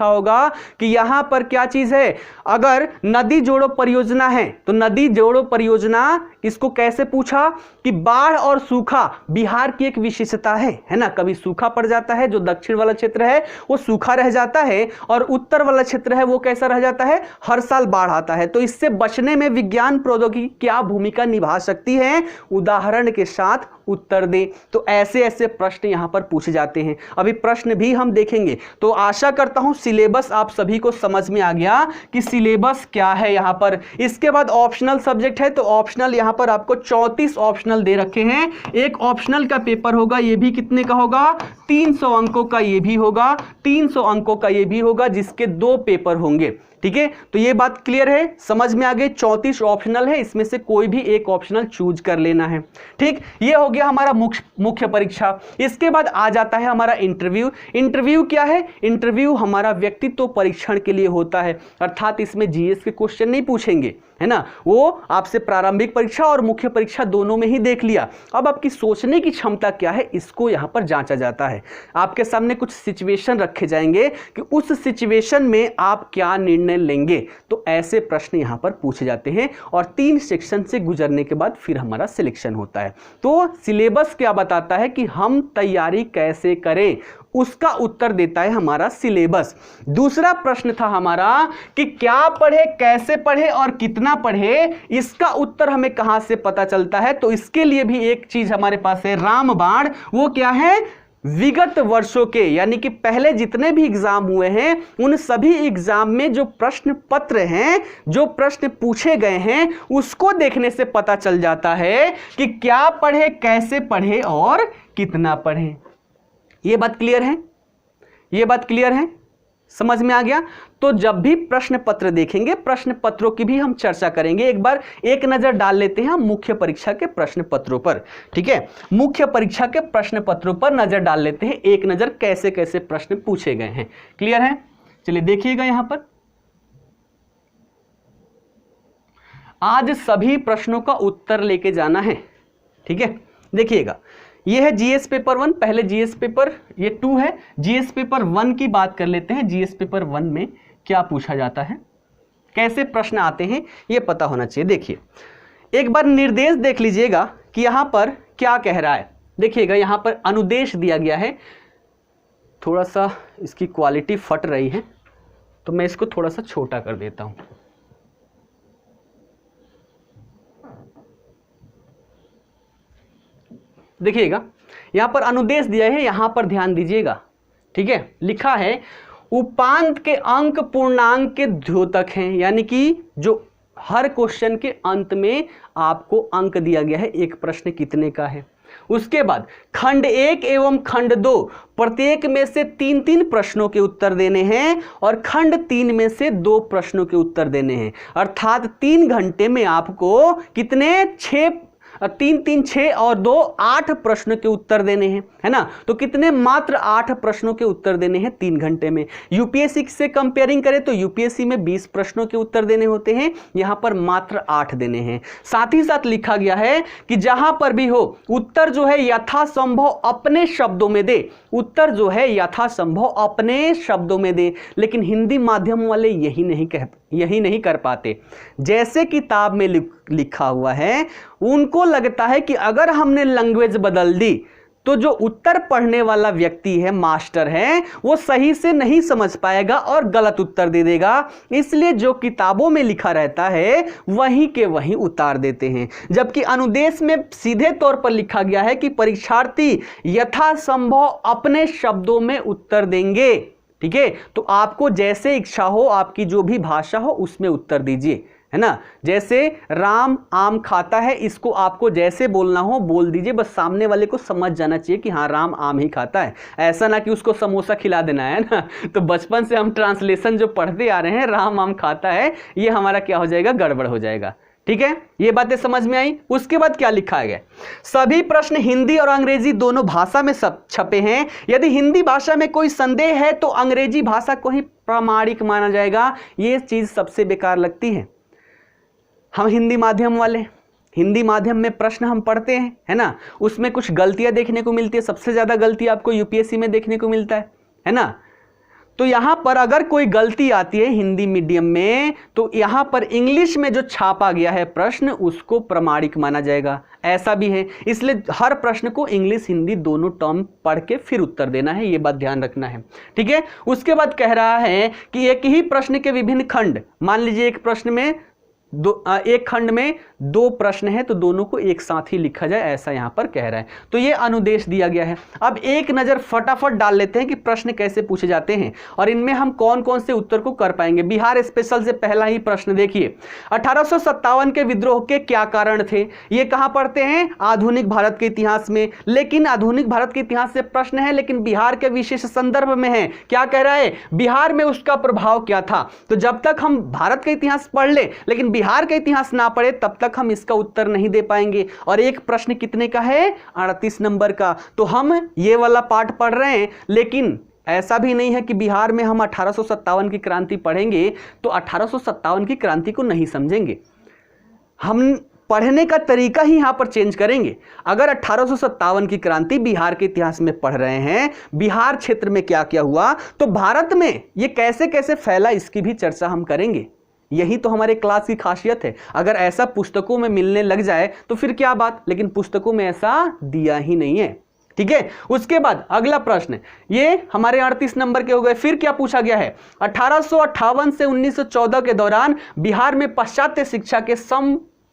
होगा कि यहां पर क्या चीज है, अगर नदी जोड़ो परियोजना है तो नदी जोड़ो परियोजना इसको कैसे पूछा कि बाढ़ और सूखा बिहार की एक विशेषता है ना। कभी सूखा पड़ जाता है, जो दक्षिण वाला क्षेत्र है वो सूखा रह जाता है, और उत्तर वाला क्षेत्र है वो कैसा रह जाता है, हर साल बाढ़ आता है। तो इससे बचने में विज्ञान प्रौद्योगिकी क्या भूमिका निभा सकती है, उदाहरण के साथ उत्तर दे। तो ऐसे ऐसे प्रश्न यहां पर पूछे जाते हैं। अभी प्रश्न भी हम देखेंगे। तो आशा करता हूं सिलेबस आप सभी को समझ में आ गया कि सिलेबस क्या है यहां पर। इसके बाद ऑप्शनल सब्जेक्ट है, तो ऑप्शनल यहां पर आपको 34 ऑप्शनल दे रखे हैं। एक ऑप्शनल का पेपर होगा, ये भी कितने का होगा, 300 अंकों का ये भी होगा, 300 अंकों का ये भी होगा, जिसके 2 पेपर होंगे। ठीक है, तो ये बात क्लियर है, समझ में आ गई। 34 ऑप्शनल है, इसमें से कोई भी एक ऑप्शनल चूज कर लेना है। ठीक, ये हो गया हमारा मुख्य परीक्षा। इसके बाद आ जाता है हमारा इंटरव्यू। इंटरव्यू क्या है, इंटरव्यू हमारा व्यक्तित्व परीक्षण के लिए होता है, अर्थात इसमें जीएस के क्वेश्चन नहीं पूछेंगे, है ना, वो आपसे प्रारंभिक परीक्षा और मुख्य परीक्षा दोनों में ही देख लिया। अब आपकी सोचने की क्षमता क्या है, इसको यहां पर जांचा जाता है। आपके सामने कुछ सिचुएशन रखे जाएंगे कि उस सिचुएशन में आप क्या निर्णय लेंगे, तो ऐसे प्रश्न यहां पर पूछे जाते हैं और 3 सेक्शन से गुजरने के बाद फिर हमारा सिलेक्शन होता है। तो सिलेबस क्या बताता है कि हम तैयारी कैसे करें, उसका उत्तर देता है हमारा सिलेबस। दूसरा प्रश्न था हमारा कि क्या पढ़े, कैसे पढ़े और कितना पढ़े, इसका उत्तर हमें कहां से पता चलता है, तो इसके लिए भी एक चीज हमारे पास है, रामबाण। वो क्या है, विगत वर्षों के, यानी कि पहले जितने भी एग्जाम हुए हैं उन सभी एग्जाम में जो प्रश्न पत्र हैं, जो प्रश्न पूछे गए हैं, उसको देखने से पता चल जाता है कि क्या पढ़े, कैसे पढ़े और कितना पढ़े। ये बात क्लियर है, ये बात क्लियर है, समझ में आ गया। तो जब भी प्रश्न पत्र देखेंगे, प्रश्न पत्रों की भी हम चर्चा करेंगे। एक बार एक नजर डाल लेते हैं हम मुख्य परीक्षा के प्रश्न पत्रों पर, ठीक है। मुख्य परीक्षा के प्रश्न पत्रों पर नजर डाल लेते हैं, एक नजर कैसे कैसे प्रश्न पूछे गए हैं। क्लियर है, चलिए देखिएगा यहां पर। आज सभी प्रश्नों का उत्तर लेके जाना है, ठीक है। देखिएगा, ये है जीएस पेपर 1, पहले जीएस पेपर ये 2 है। जीएस पेपर 1 की बात कर लेते हैं। जीएस पेपर 1 में क्या पूछा जाता है, कैसे प्रश्न आते हैं, ये पता होना चाहिए। देखिए एक बार निर्देश देख लीजिएगा कि यहां पर क्या कह रहा है। देखिएगा यहां पर अनुदेश दिया गया है, थोड़ा सा इसकी क्वालिटी फट रही है तो मैं इसको थोड़ा सा छोटा कर देता हूं। देखिएगा यहां पर अनुदेश दिया है, यहां पर ध्यान दीजिएगा, ठीक है। लिखा है उपांत के अंक पूर्णांक के द्योतक हैं, यानी कि जो हर क्वेश्चन के अंत में आपको अंक दिया गया है, एक प्रश्न कितने का है। उसके बाद खंड 1 एवं खंड 2 प्रत्येक में से 3-3 प्रश्नों के उत्तर देने हैं और खंड 3 में से 2 प्रश्नों के उत्तर देने हैं। अर्थात 3 घंटे में आपको कितने 3-3-6 और 2 8 प्रश्नों के उत्तर देने हैं, है ना। तो कितने, मात्र 8 प्रश्नों के उत्तर देने हैं 3 घंटे में। यूपीएससी से कंपेयरिंग करें तो यूपीएससी में 20 प्रश्नों के उत्तर देने होते हैं, यहां पर मात्र 8 देने हैं। साथ ही साथ लिखा गया है कि जहां पर भी हो उत्तर जो है यथासंभव अपने शब्दों में दे, उत्तर जो है यथासंभव अपने शब्दों में दे। लेकिन हिंदी माध्यम वाले यही नहीं कर पाते। जैसे किताब में लिखा हुआ है, उनको लगता है कि अगर हमने लैंग्वेज बदल दी तो जो उत्तर पढ़ने वाला व्यक्ति है, मास्टर है, वो सही से नहीं समझ पाएगा और गलत उत्तर दे देगा। इसलिए जो किताबों में लिखा रहता है वहीं के वहीं उतार देते हैं। जबकि अनुदेश में सीधे तौर पर लिखा गया है कि परीक्षार्थी यथासंभव अपने शब्दों में उत्तर देंगे, ठीक है। तो आपको जैसे इच्छा हो, आपकी जो भी भाषा हो उसमें उत्तर दीजिए, है ना। जैसे राम आम खाता है, इसको आपको जैसे बोलना हो बोल दीजिए, बस सामने वाले को समझ जाना चाहिए कि हाँ राम आम ही खाता है। ऐसा ना कि उसको समोसा खिला देना है ना। तो बचपन से हम ट्रांसलेशन जो पढ़ते आ रहे हैं, राम आम खाता है, ये हमारा क्या हो जाएगा, गड़बड़ हो जाएगा, ठीक है। ये बातें समझ में आई। उसके बाद क्या लिखा है, सभी प्रश्न हिंदी और अंग्रेजी दोनों भाषा में सब छपे हैं। यदि हिंदी भाषा में कोई संदेह है तो अंग्रेजी भाषा को ही प्रामाणिक माना जाएगा। ये चीज सबसे बेकार लगती है। हम हिंदी माध्यम वाले, हिंदी माध्यम में प्रश्न हम पढ़ते हैं, है ना, उसमें कुछ गलतियां देखने को मिलती है। सबसे ज्यादा गलती आपको यूपीएससी में देखने को मिलता है ना। तो यहां पर अगर कोई गलती आती है हिंदी मीडियम में, तो यहां पर इंग्लिश में जो छापा गया है प्रश्न, उसको प्रमाणिक माना जाएगा। ऐसा भी है, इसलिए हर प्रश्न को इंग्लिश हिंदी दोनों टर्म पढ़ के फिर उत्तर देना है, ये बात ध्यान रखना है, ठीक है। उसके बाद कह रहा है कि एक ही प्रश्न के विभिन्न खंड, मान लीजिए एक प्रश्न में एक खंड में 2 प्रश्न है तो दोनों को एक साथ ही लिखा जाए, ऐसा यहां पर कह रहा है। तो ये अनुदेश दिया गया है। अब एक नजर फटाफट डाल लेते हैं कि प्रश्न कैसे पूछे जाते हैं और इनमें हम कौन कौन से उत्तर को कर पाएंगे। बिहार स्पेशल से पहला ही प्रश्न देखिए, 1857 के विद्रोह के क्या कारण थे। ये कहां पढ़ते हैं, आधुनिक भारत के इतिहास में। लेकिन आधुनिक भारत के इतिहास से प्रश्न है, लेकिन बिहार के विशेष संदर्भ में है। क्या कह रहा है, बिहार में उसका प्रभाव क्या था। तो जब तक हम भारत का इतिहास पढ़ ले लेकिन बिहार का इतिहास ना पढ़े, तब तक हम इसका उत्तर नहीं दे पाएंगे। और एक प्रश्न कितने का है, 38 नंबर का। तो हम ये वाला पार्ट पढ़ रहे हैं, लेकिन ऐसा भी नहीं है कि बिहार में हम 1857 की क्रांति पढ़ेंगे तो 1857 की क्रांति को नहीं समझेंगे। हम पढ़ने का तरीका ही यहां पर चेंज करेंगे। अगर 1857 की क्रांति बिहार के इतिहास में पढ़ रहे हैं, बिहार क्षेत्र में क्या क्या हुआ, तो भारत में ये कैसे कैसे फैला, इसकी भी चर्चा हम करेंगे। यही तो हमारे क्लास की खासियत है। अगर ऐसा पुस्तकों में मिलने लग जाए तो फिर क्या बात, लेकिन पुस्तकों में ऐसा दिया ही नहीं है। ठीक है, उसके बाद अगला प्रश्न, ये हमारे 38 नंबर के हो गए। फिर क्या पूछा गया है, 1858 से 1914 के दौरान बिहार में पाश्चात्य शिक्षा के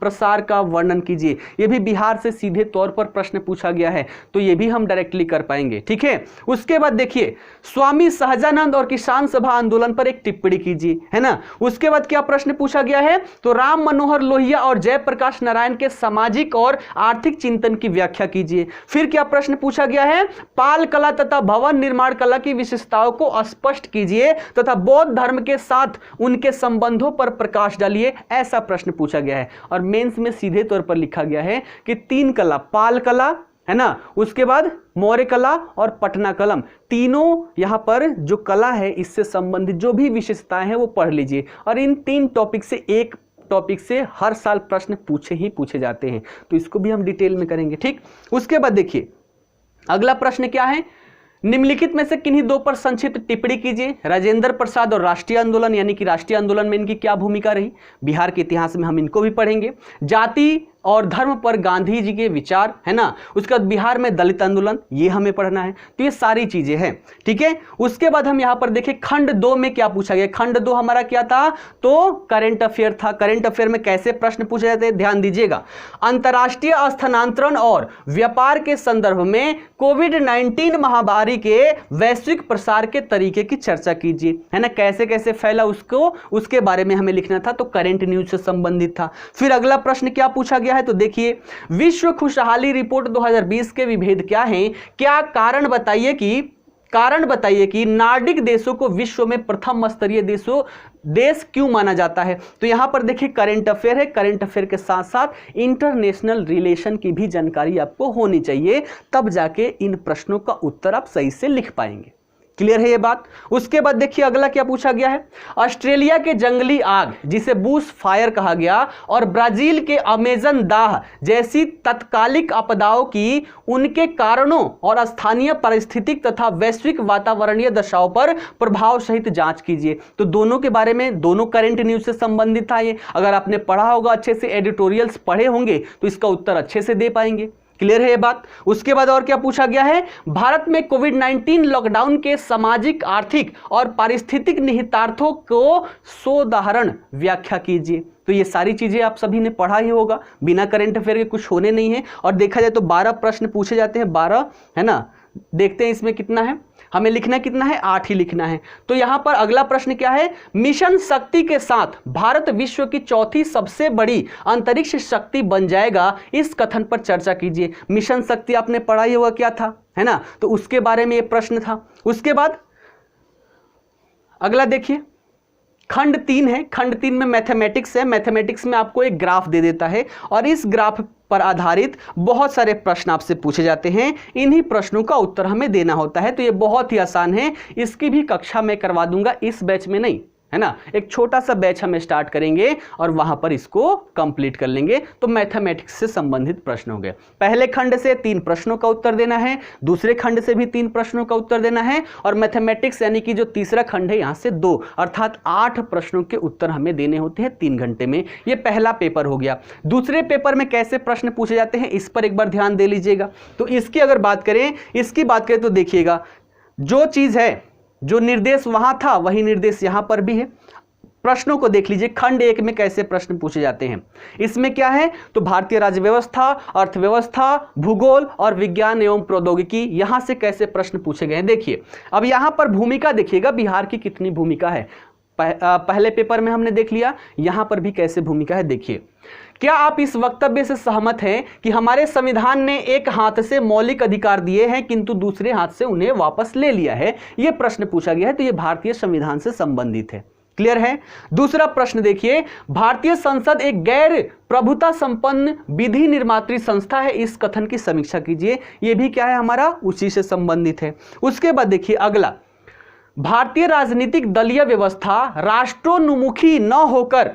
प्रसार का वर्णन कीजिए। यह भी बिहार से सीधे तौर पर प्रश्न पूछा गया है, तो यह भी हम डायरेक्टली कर पाएंगे। ठीक है, उसके बाद देखिए, स्वामी सहजानंद और किसान सभा आंदोलन पर एक टिप्पणी कीजिए, है ना। उसके बाद क्या प्रश्न पूछा गया है, तो राम मनोहर लोहिया और जयप्रकाश नारायण के सामाजिक और आर्थिक चिंतन की व्याख्या कीजिए। फिर क्या प्रश्न पूछा गया है, पाल कला तथा भवन निर्माण कला की विशेषताओं को स्पष्ट कीजिए तथा बौद्ध धर्म के साथ उनके संबंधों पर प्रकाश डालिए, ऐसा प्रश्न पूछा गया है। और मेंस में सीधे तौर पर लिखा गया है कि 3 कला, पाल कला, है ना, उसके बाद मौर्य कला और पटना कलम, तीनों यहां पर जो कला है इससे संबंधित जो भी विशेषताएं हैं वो पढ़ लीजिए। और इन 3 टॉपिक से एक टॉपिक से हर साल प्रश्न पूछे जाते हैं, तो इसको भी हम डिटेल में करेंगे। ठीक, उसके बाद देखिए अगला प्रश्न क्या है, निम्नलिखित में से किन्हीं 2 पर संक्षिप्त टिप्पणी कीजिए। राजेंद्र प्रसाद और राष्ट्रीय आंदोलन, यानी कि राष्ट्रीय आंदोलन में इनकी क्या भूमिका रही, बिहार के इतिहास में हम इनको भी पढ़ेंगे। जाति और धर्म पर गांधी जी के विचार, है ना। उसके बाद बिहार में दलित आंदोलन, ये हमें पढ़ना है। तो ये सारी चीजें हैं। ठीक है, उसके बाद हम यहां पर देखें खंड 2 में क्या पूछा गया। खंड 2 हमारा क्या था, तो करंट अफेयर था। करंट अफेयर में कैसे प्रश्न पूछे जाते हैं, ध्यान दीजिएगा। अंतरराष्ट्रीय स्थानांतरण और व्यापार के संदर्भ में कोविड-19 महामारी के वैश्विक प्रसार के तरीके की चर्चा कीजिए, है ना। कैसे कैसे फैला उसके बारे में हमें लिखना था, तो करंट न्यूज से संबंधित था। फिर अगला प्रश्न क्या पूछा गया है, तो देखिए, विश्व खुशहाली रिपोर्ट 2020 के विभेद क्या हैं, क्या कारण बताइए कि नार्डिक देशों को विश्व में प्रथम स्तरीय देश क्यों माना जाता है। तो यहां पर देखिए करंट अफेयर है, करंट अफेयर के साथ साथ इंटरनेशनल रिलेशन की भी जानकारी आपको होनी चाहिए, तब जाके इन प्रश्नों का उत्तर आप सही से लिख पाएंगे। क्लियर है ये बात। उसके बाद देखिए अगला क्या पूछा गया है, ऑस्ट्रेलिया के जंगली आग जिसे बुश फायर कहा गया और ब्राजील के अमेजन दाह जैसी तत्कालिक आपदाओं की उनके कारणों और स्थानीय पारिस्थितिक तथा वैश्विक वातावरणीय दशाओं पर प्रभाव सहित जांच कीजिए। तो दोनों के बारे में, दोनों करंट न्यूज से संबंधित था ये। अगर आपने पढ़ा होगा, अच्छे से एडिटोरियल्स पढ़े होंगे, तो इसका उत्तर अच्छे से दे पाएंगे। क्लियर है ये बात। उसके बाद और क्या पूछा गया है, भारत में कोविड-19 लॉकडाउन के सामाजिक, आर्थिक और पारिस्थितिक निहितार्थों को सोदाहरण व्याख्या कीजिए। तो ये सारी चीजें आप सभी ने पढ़ा ही होगा, बिना करंट अफेयर के कुछ होने नहीं है। और देखा जाए तो 12 प्रश्न पूछे जाते हैं, 12, है ना। देखते हैं इसमें कितना है, हमें लिखना कितना है, 8 ही लिखना है। तो यहां पर अगला प्रश्न क्या है, मिशन शक्ति के साथ भारत विश्व की 4थी सबसे बड़ी अंतरिक्ष शक्ति बन जाएगा, इस कथन पर चर्चा कीजिए। मिशन शक्ति आपने पढ़ा ही होगा क्या था, है ना, तो उसके बारे में यह प्रश्न था। उसके बाद अगला देखिए, खंड 3 है। खंड 3 में मैथमेटिक्स है। मैथमेटिक्स में आपको एक ग्राफ दे देता है और इस ग्राफ पर आधारित बहुत सारे प्रश्न आपसे पूछे जाते हैं। इन्हीं प्रश्नों का उत्तर हमें देना होता है। तो ये बहुत ही आसान है, इसकी भी कक्षा मैं करवा दूंगा, इस बैच में नहीं, है ना। एक छोटा सा बैच हमें स्टार्ट करेंगे और वहां पर इसको कंप्लीट कर लेंगे। तो मैथमेटिक्स से संबंधित प्रश्न हो गए। पहले खंड से 3 प्रश्नों का उत्तर देना है, दूसरे खंड से भी 3 प्रश्नों का उत्तर देना है, और मैथमेटिक्स यानी कि जो तीसरा खंड है यहां से 2, अर्थात 8 प्रश्नों के उत्तर हमें देने होते हैं 3 घंटे में। यह पहला पेपर हो गया। दूसरे पेपर में कैसे प्रश्न पूछे जाते हैं, इस पर एक बार ध्यान दे लीजिएगा। तो इसकी अगर बात करें, तो देखिएगा, जो चीज है, जो निर्देश वहां था वही निर्देश यहां पर भी है। प्रश्नों को देख लीजिए, खंड 1 में कैसे प्रश्न पूछे जाते हैं। इसमें क्या है, तो भारतीय राज्य व्यवस्था, अर्थव्यवस्था, भूगोल और विज्ञान एवं प्रौद्योगिकी, यहां से कैसे प्रश्न पूछे गए हैं। देखिए अब यहां पर भूमिका देखिएगा, बिहार की कितनी भूमिका है। पहले पेपर में हमने देख लिया, यहां पर भी कैसे भूमिका है। देखिए, क्या आप इस वक्तव्य से सहमत हैं कि हमारे संविधान ने एक हाथ से मौलिक अधिकार दिए हैं किंतु दूसरे हाथ से उन्हें वापस ले लिया है। यह प्रश्न पूछा गया है, तो यह भारतीय संविधान से संबंधित है। क्लियर है। दूसरा प्रश्न देखिए, भारतीय संसद एक गैर प्रभुता संपन्न विधि निर्मात्री संस्था है, इस कथन की समीक्षा कीजिए। यह भी क्या है, हमारा उसी से संबंधित है। उसके बाद देखिए अगला, भारतीय राजनीतिक दलीय व्यवस्था राष्ट्रोन्मुखी न होकर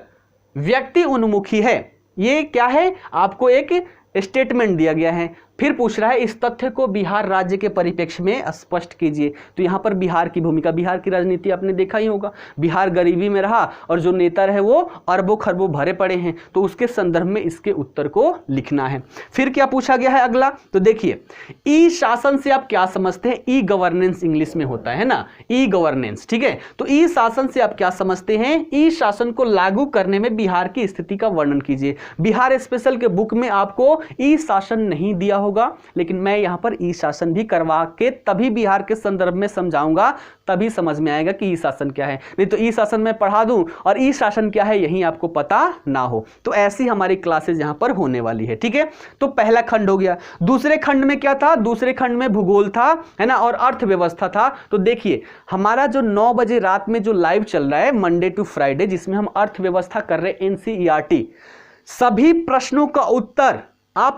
व्यक्ति उन्मुखी है। ये क्या है, आपको एक स्टेटमेंट दिया गया है। फिर पूछ रहा है इस तथ्य को बिहार राज्य के परिप्रेक्ष्य में स्पष्ट कीजिए। तो यहाँ पर बिहार की भूमिका, बिहार की राजनीति आपने देखा ही होगा, बिहार गरीबी में रहा और जो नेता रहे वो अरबों खरबों भरे पड़े हैं, तो उसके संदर्भ में इसके उत्तर को लिखना है। फिर क्या पूछा गया है अगला, तो देखिए ई शासन से आप क्या समझते हैं, ई गवर्नेंस इंग्लिश में होता है ना, ई गवर्नेंस, ठीक है। तो ई शासन से आप क्या समझते हैं, ई शासन को लागू करने में बिहार की स्थिति का वर्णन कीजिए। बिहार स्पेशल के बुक में आपको ई शासन नहीं दिया होगा, लेकिन मैं यहां पर ई शासन भी करवा के तभी बिहार के संदर्भ में समझाऊंगा, तभी समझ में आएगा कि ई शासन क्या है। नहीं तो ई शासन मैं पढ़ा दूं और ई शासन क्या है यही आपको पता ना हो। तो ऐसी हमारी क्लासेस यहां पर होने वाली है, ठीक है। तो पहला खंड हो गया। दूसरे खंड में क्या था, दूसरे खंड में भूगोल था, है ना, और अर्थव्यवस्था था। तो देखिए हमारा जो 9 बजे रात में जो लाइव चल रहा है मंडे टू फ्राइडे, जिसमें हम अर्थव्यवस्था कर रहे हैं NCERT, सभी प्रश्नों का उत्तर आप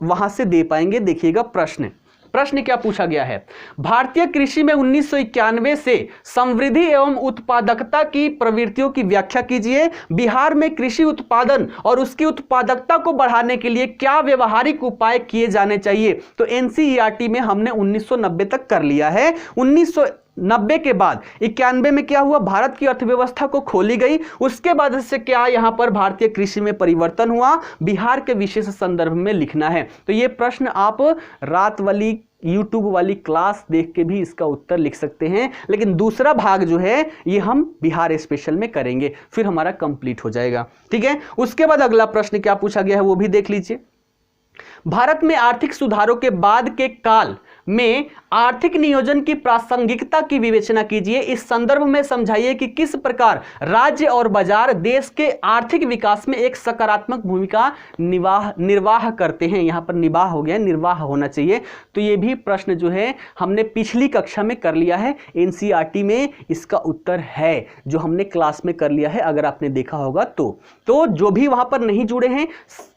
वहां से दे पाएंगे। देखिएगा प्रश्न क्या पूछा गया है, भारतीय कृषि में 1991 से समृद्धि एवं उत्पादकता की प्रवृत्तियों की व्याख्या कीजिए। बिहार में कृषि उत्पादन और उसकी उत्पादकता को बढ़ाने के लिए क्या व्यवहारिक उपाय किए जाने चाहिए। तो NCERT में हमने 1990 तक कर लिया है। 1990 के बाद 91 में क्या हुआ, भारत की अर्थव्यवस्था को खोली गई। उसके बाद से क्या यहां पर भारतीय कृषि में परिवर्तन हुआ, बिहार के विशेष संदर्भ में लिखना है। तो ये प्रश्न आप रात वाली YouTube वाली क्लास देख के भी इसका उत्तर लिख सकते हैं, लेकिन दूसरा भाग जो है ये हम बिहार स्पेशल में करेंगे, फिर हमारा कंप्लीट हो जाएगा, ठीक है। उसके बाद अगला प्रश्न क्या पूछा गया है वो भी देख लीजिए। भारत में आर्थिक सुधारों के बाद के काल में आर्थिक नियोजन की प्रासंगिकता की विवेचना कीजिए। इस संदर्भ में समझाइए कि किस प्रकार राज्य और बाजार देश के आर्थिक विकास में एक सकारात्मक भूमिका निर्वाह करते हैं। यहां पर निवाह हो गया, निर्वाह होना चाहिए। तो ये भी प्रश्न जो है हमने पिछली कक्षा में कर लिया है, NCERT में इसका उत्तर है जो हमने क्लास में कर लिया है, अगर आपने देखा होगा तो जो भी वहां पर नहीं जुड़े हैं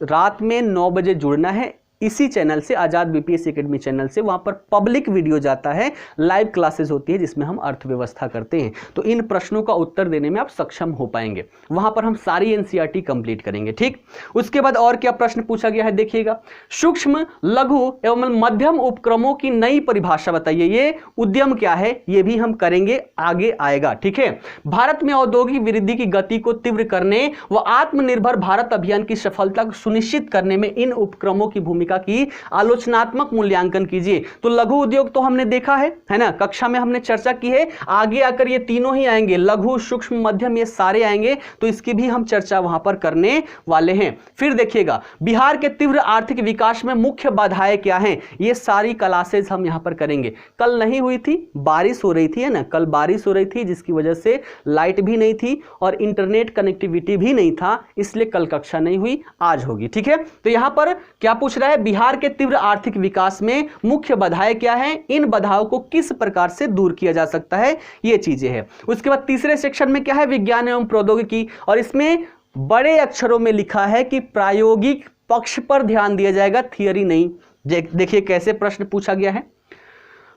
रात में 9 बजे जुड़ना है इसी चैनल से, आजाद BPSC एकेडमी चैनल से। वहां पर पब्लिक वीडियो जाता है, लाइव क्लासेस होती है जिसमें हम अर्थव्यवस्था करते हैं। तो इन प्रश्नों का उत्तर देने में आप सक्षम हो पाएंगे। वहां पर हम सारी NCERT कंप्लीट करेंगे, ठीक। उसके बाद और क्या प्रश्न पूछा गया है देखिएगा, सूक्ष्म लघु एवं मध्यम उपक्रमों की नई परिभाषा बताइए। ये उद्यम क्या है ये भी हम करेंगे, आगे आएगा, ठीक है। भारत में औद्योगिक वृद्धि की गति को तीव्र करने व आत्मनिर्भर भारत अभियान की सफलता को सुनिश्चित करने में इन उपक्रमों की भूमिका की आलोचनात्मक मूल्यांकन कीजिए। तो लघु उद्योग तो हमने देखा है ना, कक्षा में हमने चर्चा की है। आगे आकर ये तीनों ही आएंगे, लघु सूक्ष्म मध्यम, ये सारे आएंगे, तो इसकी भी हम चर्चा वहां पर करने वाले हैं। फिर देखिएगा बिहार के तीव्र आर्थिक विकास में मुख्य बाधाएं क्या हैं, ये सारी क्लासेस हम यहां पर करेंगे। कल नहीं हुई थी, बारिश हो रही थी, है ना, कल बारिश हो रही थी जिसकी वजह से लाइट भी नहीं थी और इंटरनेट कनेक्टिविटी भी नहीं था, इसलिए कल कक्षा नहीं हुई, आज होगी, ठीक है। तो यहां पर क्या पूछ रहा है, बिहार के तीव्र आर्थिक विकास में मुख्य बाधाएं क्या हैं, इन बाधाओं को किस प्रकार से दूर किया जा सकता है, ये चीजें हैं। उसके बाद तीसरे सेक्शन में क्या है, विज्ञान एवं प्रौद्योगिकी, और इसमें बड़े अक्षरों में लिखा है कि प्रायोगिक पक्ष पर ध्यान दिया जाएगा, थियरी नहीं। देखिए कैसे प्रश्न पूछा गया है।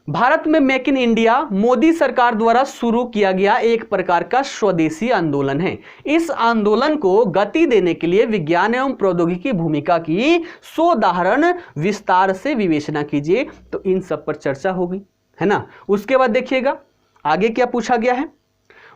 भारत में मेक इन इंडिया मोदी सरकार द्वारा शुरू किया गया एक प्रकार का स्वदेशी आंदोलन है। इस आंदोलन को गति देने के लिए विज्ञान एवं प्रौद्योगिकी भूमिका की सोदाहरण विस्तार से विवेचना कीजिए। तो इन सब पर चर्चा होगी, है ना। उसके बाद देखिएगा आगे क्या पूछा गया है,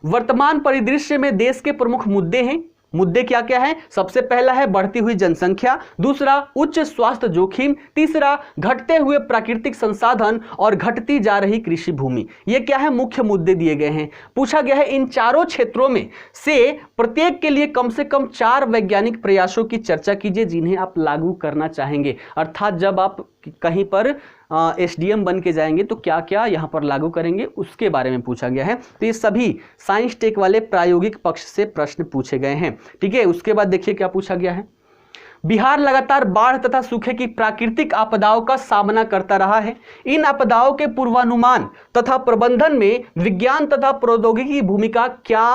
वर्तमान परिदृश्य में देश के प्रमुख मुद्दे हैं। मुद्दे क्या क्या है, सबसे पहला है बढ़ती हुई जनसंख्या, दूसरा उच्च स्वास्थ्य जोखिम, तीसरा घटते हुए प्राकृतिक संसाधन और घटती जा रही कृषि भूमि। ये क्या है, मुख्य मुद्दे दिए गए हैं। पूछा गया है इन चारों क्षेत्रों में से प्रत्येक के लिए कम से कम 4 वैज्ञानिक प्रयासों की चर्चा कीजिए जिन्हें आप लागू करना चाहेंगे। अर्थात जब आप कहीं पर SDM बन के जाएंगे तो क्या क्या यहाँ पर लागू करेंगे उसके बारे में पूछा गया है। तो ये सभी साइंस टेक वाले प्रायोगिक पक्ष से प्रश्न पूछे गए हैं, ठीक है। उसके बाद देखिए क्या पूछा गया है, बिहार लगातार बाढ़ तथा सूखे की प्राकृतिक आपदाओं का सामना करता रहा है। इन आपदाओं के पूर्वानुमान तथा प्रबंधन में विज्ञान तथा प्रौद्योगिकी की भूमिका क्या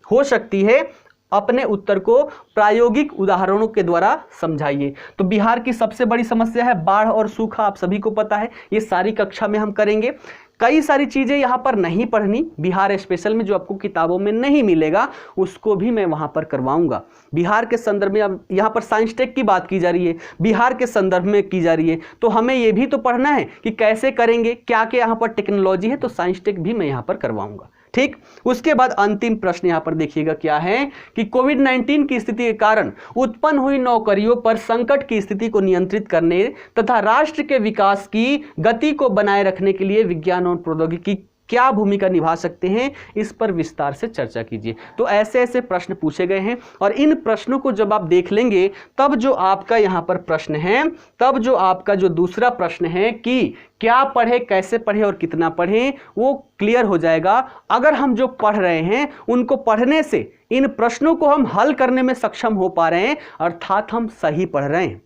हो सकती है, अपने उत्तर को प्रायोगिक उदाहरणों के द्वारा समझाइए। तो बिहार की सबसे बड़ी समस्या है बाढ़ और सूखा, आप सभी को पता है, ये सारी कक्षा में हम करेंगे। कई सारी चीज़ें यहाँ पर नहीं पढ़नी, बिहार स्पेशल में जो आपको किताबों में नहीं मिलेगा उसको भी मैं वहाँ पर करवाऊँगा। बिहार के संदर्भ में, अब यहाँ पर साइंस टेक की बात की जा रही है, बिहार के संदर्भ में की जा रही है, तो हमें ये भी तो पढ़ना है कि कैसे करेंगे, क्या क्या यहाँ पर टेक्नोलॉजी है, तो साइंस टेक भी मैं यहाँ पर करवाऊँगा। ठीक, उसके बाद अंतिम प्रश्न यहां पर देखिएगा क्या है कि कोविड-19 की स्थिति के कारण उत्पन्न हुई नौकरियों पर संकट की स्थिति को नियंत्रित करने तथा राष्ट्र के विकास की गति को बनाए रखने के लिए विज्ञान और प्रौद्योगिकी क्या भूमिका निभा सकते हैं, इस पर विस्तार से चर्चा कीजिए। तो ऐसे ऐसे प्रश्न पूछे गए हैं और इन प्रश्नों को जब आप देख लेंगे तब जो आपका यहाँ पर प्रश्न है, तब जो आपका जो दूसरा प्रश्न है कि क्या पढ़े, कैसे पढ़े और कितना पढ़े, वो क्लियर हो जाएगा। अगर हम जो पढ़ रहे हैं उनको पढ़ने से इन प्रश्नों को हम हल करने में सक्षम हो पा रहे हैं, अर्थात हम सही पढ़ रहे हैं।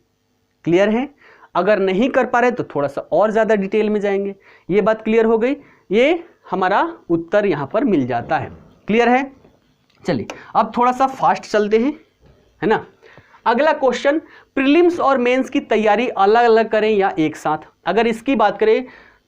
क्लियर है? अगर नहीं कर पा रहे तो थोड़ा सा और ज़्यादा डिटेल में जाएंगे। ये बात क्लियर हो गई, ये हमारा उत्तर यहाँ पर मिल जाता है। क्लियर है? चलिए अब थोड़ा सा फास्ट चलते हैं, है ना। अगला क्वेश्चन, प्रीलिम्स और मेंस की तैयारी अलग अलग करें या एक साथ। अगर इसकी बात करें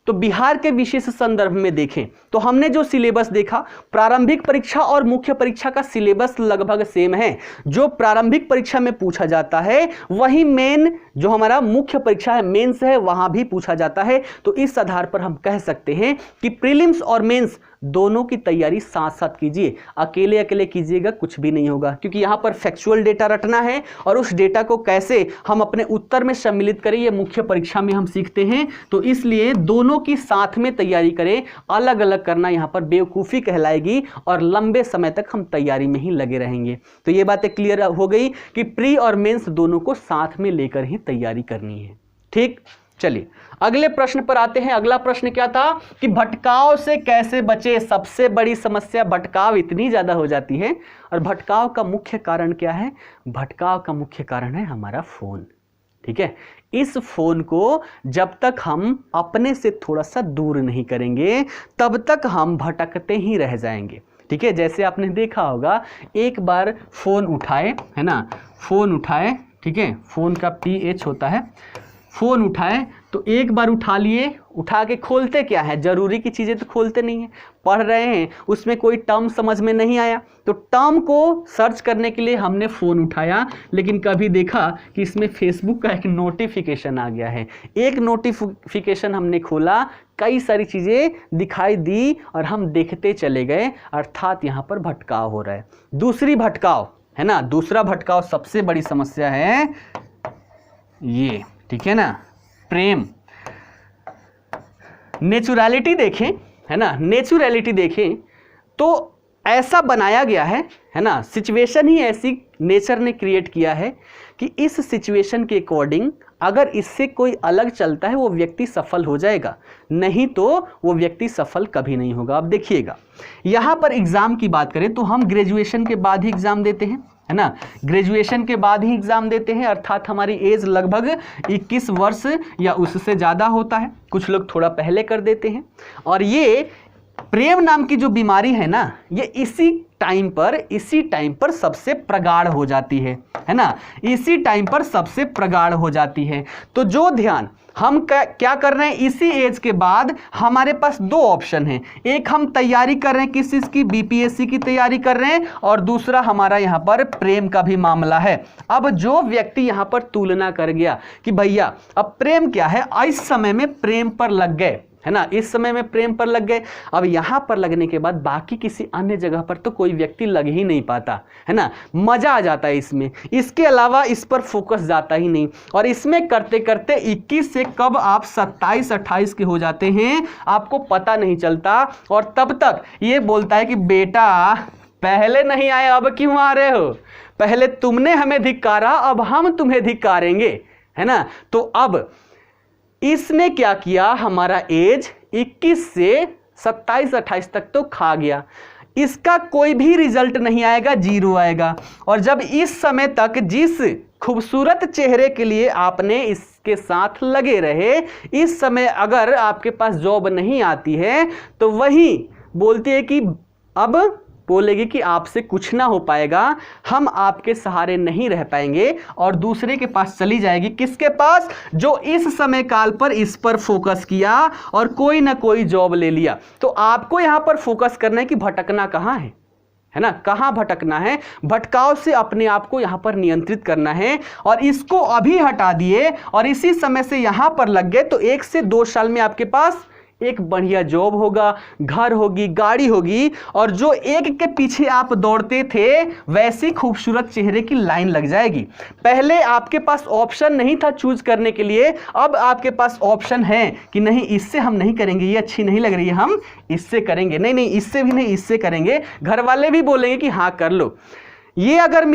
तो बिहार के विशेष संदर्भ में देखें तो हमने जो सिलेबस देखा, प्रारंभिक परीक्षा और मुख्य परीक्षा का सिलेबस लगभग सेम है। जो प्रारंभिक परीक्षा में पूछा जाता है वही मेन जो हमारा मुख्य परीक्षा है, मेंस है, वहां भी पूछा जाता है। तो इस आधार पर हम कह सकते हैं कि प्रीलिम्स और मेंस दोनों की तैयारी साथ साथ कीजिए। अकेले अकेले कीजिएगा कुछ भी नहीं होगा, क्योंकि यहाँ पर फैक्चुअल डेटा रटना है और उस डेटा को कैसे हम अपने उत्तर में सम्मिलित करें ये मुख्य परीक्षा में हम सीखते हैं। तो इसलिए दोनों की साथ में तैयारी करें, अलग अलग करना यहाँ पर बेवकूफ़ी कहलाएगी और लंबे समय तक हम तैयारी में ही लगे रहेंगे। तो ये बातें क्लियर हो गई कि प्री और मेंस दोनों को साथ में लेकर ही तैयारी करनी है। ठीक, चलिए अगले प्रश्न पर आते हैं। अगला प्रश्न क्या था कि भटकाव से कैसे बचे। सबसे बड़ी समस्या भटकाव इतनी ज्यादा हो जाती है, और भटकाव का मुख्य कारण क्या है? भटकाव का मुख्य कारण है हमारा फोन। ठीक है, इस फोन को जब तक हम अपने से थोड़ा सा दूर नहीं करेंगे तब तक हम भटकते ही रह जाएंगे। ठीक है, जैसे आपने देखा होगा, एक बार फोन उठाए, है ना, फोन उठाए, ठीक है, फोन का PH होता है, फोन उठाए तो एक बार उठा लिए, उठा के खोलते क्या है, जरूरी की चीज़ें तो खोलते नहीं है। पढ़ रहे हैं, उसमें कोई टर्म समझ में नहीं आया तो टर्म को सर्च करने के लिए हमने फ़ोन उठाया, लेकिन कभी देखा कि इसमें फेसबुक का एक नोटिफिकेशन आ गया है। एक नोटिफिकेशन हमने खोला, कई सारी चीज़ें दिखाई दी और हम देखते चले गए, अर्थात यहाँ पर भटकाव हो रहा है। दूसरी भटकाव है ना, दूसरा भटकाव सबसे बड़ी समस्या है ये, ठीक है ना, प्रेम। नेचुरलिटी देखें, है ना, नेचुरलिटी देखें तो ऐसा बनाया गया है ना, सिचुएशन ही ऐसी नेचर ने क्रिएट किया है कि इस सिचुएशन के अकॉर्डिंग अगर इससे कोई अलग चलता है वो व्यक्ति सफल हो जाएगा, नहीं तो वो व्यक्ति सफल कभी नहीं होगा। अब देखिएगा, यहाँ पर एग्ज़ाम की बात करें तो हम ग्रेजुएशन के बाद ही एग्ज़ाम देते हैं, है ना, ग्रेजुएशन के बाद ही एग्ज़ाम देते हैं, अर्थात हमारी एज लगभग 21 वर्ष या उससे ज़्यादा होता है। कुछ लोग थोड़ा पहले कर देते हैं। और ये प्रेम नाम की जो बीमारी है ना, ये इसी टाइम पर सबसे प्रगाढ़ हो जाती है ना, इसी टाइम पर सबसे प्रगाढ़ हो जाती है। तो जो ध्यान हम क्या कर रहे हैं, इसी एज के बाद हमारे पास दो ऑप्शन हैं, एक हम तैयारी कर रहे हैं किस चीज़ की, BPSC की तैयारी कर रहे हैं, और दूसरा हमारा यहाँ पर प्रेम का भी मामला है। अब जो व्यक्ति यहाँ पर तुलना कर गया कि भैया अब प्रेम क्या है, इस समय में प्रेम पर लग गए, है ना, इस समय में प्रेम पर लग गए, अब यहाँ पर लगने के बाद बाकी किसी अन्य जगह पर तो कोई व्यक्ति लग ही नहीं पाता, है ना, मज़ा आ जाता है इसमें, इसके अलावा इस पर फोकस जाता ही नहीं। और इसमें करते करते 21 से कब आप 27-28 के हो जाते हैं आपको पता नहीं चलता, और तब तक ये बोलता है कि बेटा पहले नहीं आए अब क्यों आ रहे हो, पहले तुमने हमें धिक्कारा अब हम तुम्हें धिक्कारेंगे, है ना। तो अब इसने क्या किया, हमारा एज 21 से 27-28 तक तो खा गया, इसका कोई भी रिजल्ट नहीं आएगा, 0 आएगा। और जब इस समय तक जिस खूबसूरत चेहरे के लिए आपने इसके साथ लगे रहे, इस समय अगर आपके पास जॉब नहीं आती है तो वही बोलती है कि अब बोलेगी कि आपसे कुछ ना हो पाएगा, हम आपके सहारे नहीं रह पाएंगे, और दूसरे के पास चली जाएगी। किसके पास? जो इस समय काल पर इस पर फोकस किया और कोई ना कोई जॉब ले लिया। तो आपको यहां पर फोकस करना है कि भटकना कहां है ना, कहां भटकना है। भटकाव से अपने आप को यहां पर नियंत्रित करना है, और इसको अभी हटा दिए और इसी समय से यहां पर लग गए तो 1 से 2 साल में आपके पास एक बढ़िया जॉब होगा, घर होगी, गाड़ी होगी, और जो एक के पीछे आप दौड़ते थे वैसी खूबसूरत चेहरे की लाइन लग जाएगी। पहले आपके पास ऑप्शन नहीं था चूज करने के लिए, अब आपके पास ऑप्शन है कि नहीं, इससे हम नहीं करेंगे, ये अच्छी नहीं लग रही है, हम इससे करेंगे, नहीं नहीं इससे भी नहीं, इससे करेंगे। घर वाले भी बोलेंगे कि हाँ कर लो। ये अगर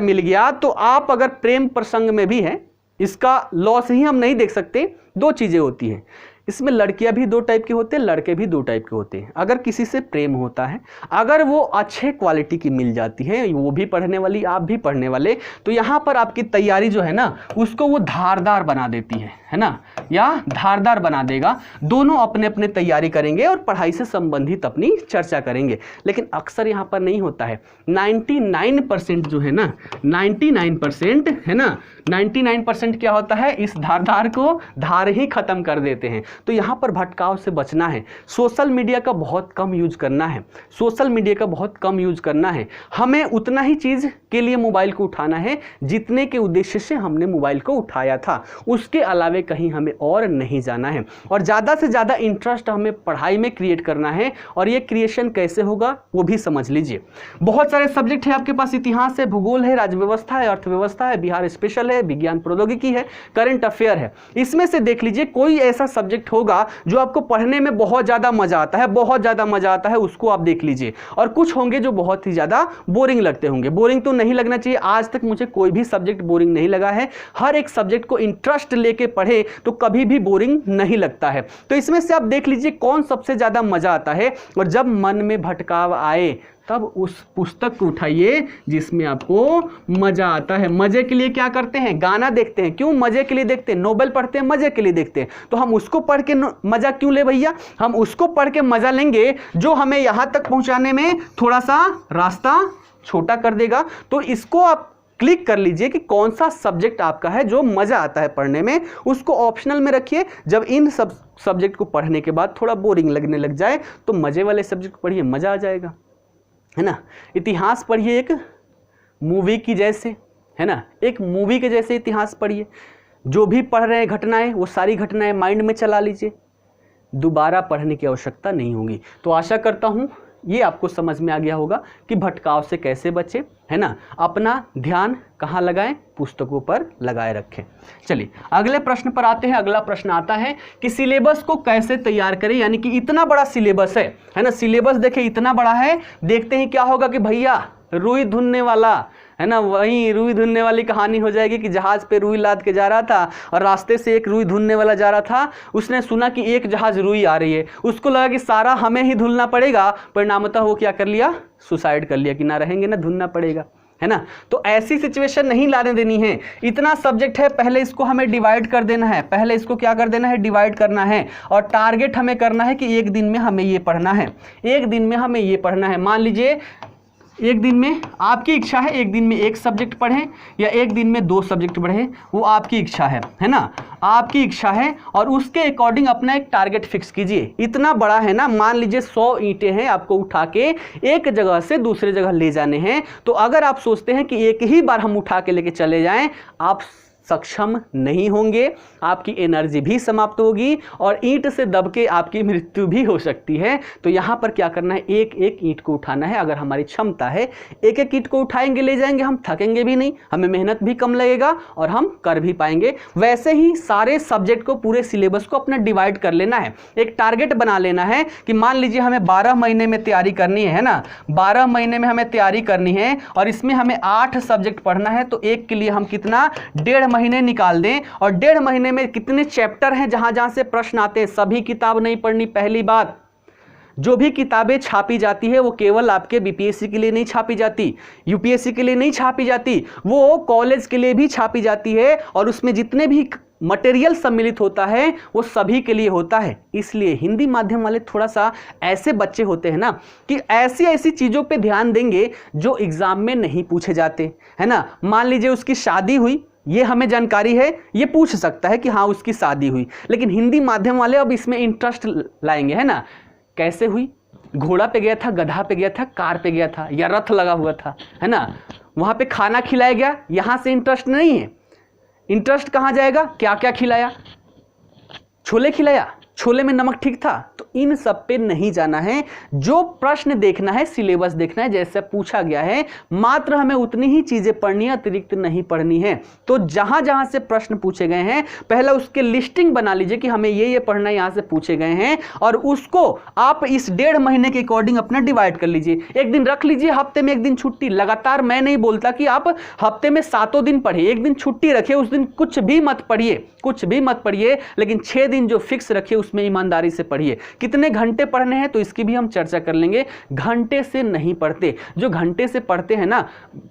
मिल गया तो आप अगर प्रेम प्रसंग में भी हैं, इसका लॉस ही हम नहीं देख सकते। 2 चीजें होती हैं इसमें, लड़कियां भी 2 टाइप के होते हैं, लड़के भी 2 टाइप के होते हैं। अगर किसी से प्रेम होता है, अगर वो अच्छे क्वालिटी की मिल जाती है, वो भी पढ़ने वाली, आप भी पढ़ने वाले, तो यहाँ पर आपकी तैयारी जो है ना उसको वो धारदार बना देती है ना, या धारदार बना देगा। दोनों अपने अपने तैयारी करेंगे और पढ़ाई से संबंधित अपनी चर्चा करेंगे। लेकिन अक्सर यहाँ पर नहीं होता है। 99% जो है ना, 99% है ना, 99% क्या होता है, इस धारदार को धार ही खत्म कर देते हैं। तो यहाँ पर भटकाव से बचना है। सोशल मीडिया का बहुत कम यूज करना है, सोशल मीडिया का बहुत कम यूज करना है। हमें उतना ही चीज के लिए मोबाइल को उठाना है जितने के उद्देश्य से हमने मोबाइल को उठाया था, उसके अलावे कहीं हमें और नहीं जाना है। और ज़्यादा से ज़्यादा इंटरेस्ट हमें पढ़ाई में क्रिएट करना है, और ये क्रिएशन कैसे होगा वो भी समझ लीजिए। बहुत सारे सब्जेक्ट है आपके पास, इतिहास है, भूगोल है, राज्य व्यवस्था है, अर्थव्यवस्था है, बिहार स्पेशल है, विज्ञान प्रौद्योगिकी है, करंट अफेयर है। इसमें से देख लीजिए कोई ऐसा सब्जेक्ट होगा जो आपको पढ़ने में बहुत ज़्यादा मजा आता है, बहुत ज़्यादा मजा आता है, उसको आप देख लीजिए। और कुछ होंगे जो बहुत ही ज़्यादा बोरिंग लगते होंगे। बोरिंग तो नहीं लगना चाहिए, आज तक मुझे कोई भी सब्जेक्ट बोरिंग नहीं लगा है। हर एक सब्जेक्ट को इंटरेस्ट लेके पढ़े तो कभी भी बोरिंग नहीं लगता है। तो इसमें से आप देख लीजिए कौन सबसे ज़्यादा मजा आता है, और जब मन में भटकाव आए तब उस पुस्तक को उठाइए जिसमें आपको मजा आता है। मजे के लिए क्या करते हैं, गाना देखते हैं, क्यों मजे के लिए देखते हैं। नोबेल पढ़ते हैं, मजे के लिए देखते हैं, तो हम उसको पढ़ के मजा क्यों ले भैया। हम उसको पढ़ के मजा लेंगे जो हमें यहां तक पहुंचाने में थोड़ा सा रास्ता छोटा कर देगा। तो इसको आप क्लिक कर लीजिए कि कौन सा सब्जेक्ट आपका है जो मजा आता है पढ़ने में, उसको ऑप्शनल में रखिए। जब इन सब सब्जेक्ट को पढ़ने के बाद थोड़ा बोरिंग लगने लग जाए तो मजे वाले सब्जेक्ट पढ़िए, मजा आ जाएगा, है ना। इतिहास पढ़िए एक मूवी की जैसे, है ना, एक मूवी के जैसे इतिहास पढ़िए। जो भी पढ़ रहे हैं घटनाएं, वो सारी घटनाएं माइंड में चला लीजिए, दोबारा पढ़ने की आवश्यकता नहीं होगी। तो आशा करता हूं ये आपको समझ में आ गया होगा कि भटकाव से कैसे बचें, है ना। अपना ध्यान कहाँ लगाएं, पुस्तकों पर लगाए रखें। चलिए अगले प्रश्न पर आते हैं। अगला प्रश्न आता है कि सिलेबस को कैसे तैयार करें, यानी कि इतना बड़ा सिलेबस है ना, सिलेबस देखिए इतना बड़ा है। देखते ही क्या होगा कि भैया रुई धुनने वाला, है ना, वहीं रुई धुनने वाली कहानी हो जाएगी कि जहाज पे रुई लाद के जा रहा था और रास्ते से एक रुई धुनने वाला जा रहा था। उसने सुना कि एक जहाज रुई आ रही है, उसको लगा कि सारा हमें ही धुलना पड़ेगा, परिणामतः वो क्या कर लिया, सुसाइड कर लिया कि ना रहेंगे ना धुलना पड़ेगा, है ना। तो ऐसी सिचुएशन नहीं लाने देनी है। इतना सब्जेक्ट है, पहले इसको हमें डिवाइड कर देना है, पहले इसको क्या कर देना है, डिवाइड करना है। और टारगेट हमें करना है कि एक दिन में हमें ये पढ़ना है, एक दिन में हमें ये पढ़ना है। मान लीजिए एक दिन में आपकी इच्छा है एक दिन में एक सब्जेक्ट पढ़ें या एक दिन में 2 सब्जेक्ट पढ़ें, वो आपकी इच्छा है ना, आपकी इच्छा है। और उसके अकॉर्डिंग अपना एक टारगेट फिक्स कीजिए। इतना बड़ा है ना, मान लीजिए 100 ईंटें हैं, आपको उठा के एक जगह से दूसरे जगह ले जाने हैं। तो अगर आप सोचते हैं कि एक ही बार हम उठा के लेके चले जाएं, आप सक्षम नहीं होंगे, आपकी एनर्जी भी समाप्त होगी और ईंट से दब के आपकी मृत्यु भी हो सकती है। तो यहाँ पर क्या करना है, एक एक ईंट को उठाना है। अगर हमारी क्षमता है एक एक ईंट को उठाएंगे, ले जाएंगे, हम थकेंगे भी नहीं, हमें मेहनत भी कम लगेगा और हम कर भी पाएंगे। वैसे ही सारे सब्जेक्ट को, पूरे सिलेबस को अपना डिवाइड कर लेना है। एक टारगेट बना लेना है कि मान लीजिए हमें 12 महीने में तैयारी करनी है ना, 12 महीने में हमें तैयारी करनी है और इसमें हमें 8 सब्जेक्ट पढ़ना है। तो एक के लिए हम कितना, 1.5 महीने निकाल दें। और 1.5 महीने में कितने चैप्टर हैं जहां जहां से प्रश्न आते हैं, सभी किताब नहीं पढ़नी, पहली बात जो भी किताबें छापी जाती है वो केवल आपके बीपीएससी के लिए नहीं छापी जाती, यूपीएससी के लिए नहीं छापी जाती, वो कॉलेज के लिए भी छापी जाती है और उसमें जितने भी मटेरियल सम्मिलित होता है वो सभी के लिए होता है। इसलिए हिंदी माध्यम वाले थोड़ा सा ऐसे बच्चे होते हैं ना कि ऐसी ऐसी चीज़ों पे ध्यान देंगे जो एग्जाम में नहीं पूछे जाते, है ना। मान लीजिए उसकी शादी हुई, ये हमें जानकारी है, ये पूछ सकता है कि हाँ उसकी शादी हुई, लेकिन हिंदी माध्यम वाले अब इसमें इंटरेस्ट लाएंगे, है ना। कैसे हुई, घोड़ा पे गया था, गधा पे गया था, कार पे गया था या रथ लगा हुआ था, है ना, वहाँ पे खाना खिलाया गया, यहाँ से इंटरेस्ट नहीं है। इंटरेस्ट कहाँ जाएगा, क्या क्या खिलाया, छोले खिलाया, छोले में नमक ठीक था, तो इन सब पे नहीं जाना है। जो प्रश्न देखना है, सिलेबस देखना है, जैसे पूछा गया है, मात्र हमें उतनी ही चीजें पढ़नी है, अतिरिक्त नहीं पढ़नी है। तो जहां जहां से प्रश्न पूछे गए हैं पहले उसके लिस्टिंग बना लीजिए कि हमें ये पढ़ना है, यहां से पूछे गए हैं, और उसको आप इस 1.5 महीने के अकॉर्डिंग अपना डिवाइड कर लीजिए। एक दिन रख लीजिए, हफ्ते में एक दिन छुट्टी। लगातार मैं नहीं बोलता कि आप हफ्ते में 7 दिन पढ़िए, एक दिन छुट्टी रखिए, उस दिन कुछ भी मत पढ़िए, कुछ भी मत पढ़िए, लेकिन 6 दिन जो फिक्स रखिए उसमें ईमानदारी से पढ़िए। कितने घंटे पढ़ने हैं तो इसकी भी हम चर्चा कर लेंगे। घंटे से नहीं पढ़ते, जो घंटे से पढ़ते हैं ना,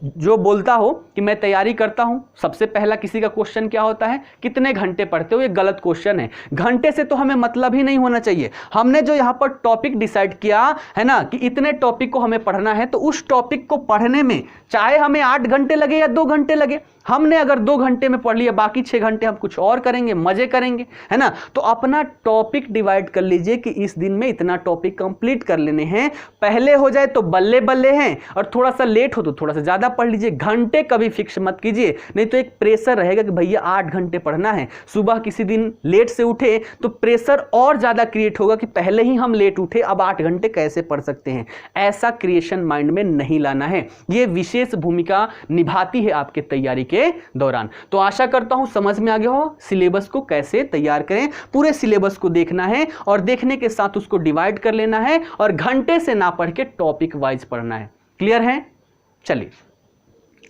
जो बोलता हो कि मैं तैयारी करता हूं, सबसे पहला किसी का क्वेश्चन क्या होता है, कितने घंटे पढ़ते हो, ये गलत क्वेश्चन है। घंटे से तो हमें मतलब ही नहीं होना चाहिए। हमने जो यहां पर टॉपिक डिसाइड किया है ना कि इतने टॉपिक को हमें पढ़ना है, तो उस टॉपिक को पढ़ने में चाहे हमें 8 घंटे लगे या 2 घंटे लगे, हमने अगर 2 घंटे में पढ़ लिया, बाकी 6 घंटे हम कुछ और करेंगे, मजे करेंगे, है ना। तो अपना टॉपिक डिवाइड कर लीजिए कि इस दिन में इतना टॉपिक कंप्लीट कर लेने हैं। पहले हो जाए तो बल्ले बल्ले हैं, और थोड़ा सा लेट हो तो थोड़ा सा ज्यादा पढ़ लीजिए। घंटे कभी फिक्स मत कीजिए, नहीं तो एक प्रेशर रहेगा कि भैया 8 घंटे पढ़ना है। सुबह किसी दिन लेट से उठे तो प्रेशर और ज्यादा क्रिएट होगा कि पहले ही हम लेट उठे, अब 8 घंटे कैसे पढ़ सकते हैं। ऐसा क्रिएशन माइंड में नहीं लाना है। यह विशेष भूमिका निभाती है आपके तैयारी के दौरान। तो आशा करता हूं समझ में आ गया हो सिलेबस को कैसे तैयार करें। पूरे सिलेबस को देखना है और देखने के साथ उसको डिवाइड कर लेना है, और घंटे से ना पढ़ के टॉपिक वाइज पढ़ना है। क्लियर है? चलिए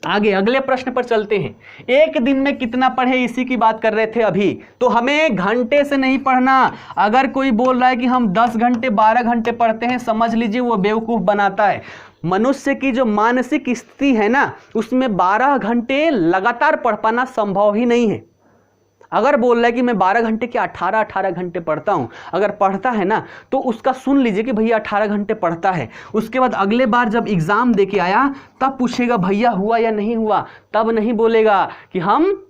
आगे अगले प्रश्न पर चलते हैं। एक दिन में कितना पढ़े, इसी की बात कर रहे थे अभी। तो हमें घंटे से नहीं पढ़ना। अगर कोई बोल रहा है कि हम 10 घंटे 12 घंटे पढ़ते हैं, समझ लीजिए वो बेवकूफ बनाता है। मनुष्य की जो मानसिक स्थिति है ना, उसमें 12 घंटे लगातार पढ़ पाना संभव ही नहीं है। अगर बोल रहा है कि मैं 12 घंटे के 18 घंटे पढ़ता हूं, अगर पढ़ता है ना तो उसका सुन लीजिए कि भैया 18 घंटे पढ़ता है। उसके बाद अगले बार जब एग्जाम देके आया तब पूछेगा भैया हुआ या नहीं हुआ, तब नहीं बोलेगा कि हम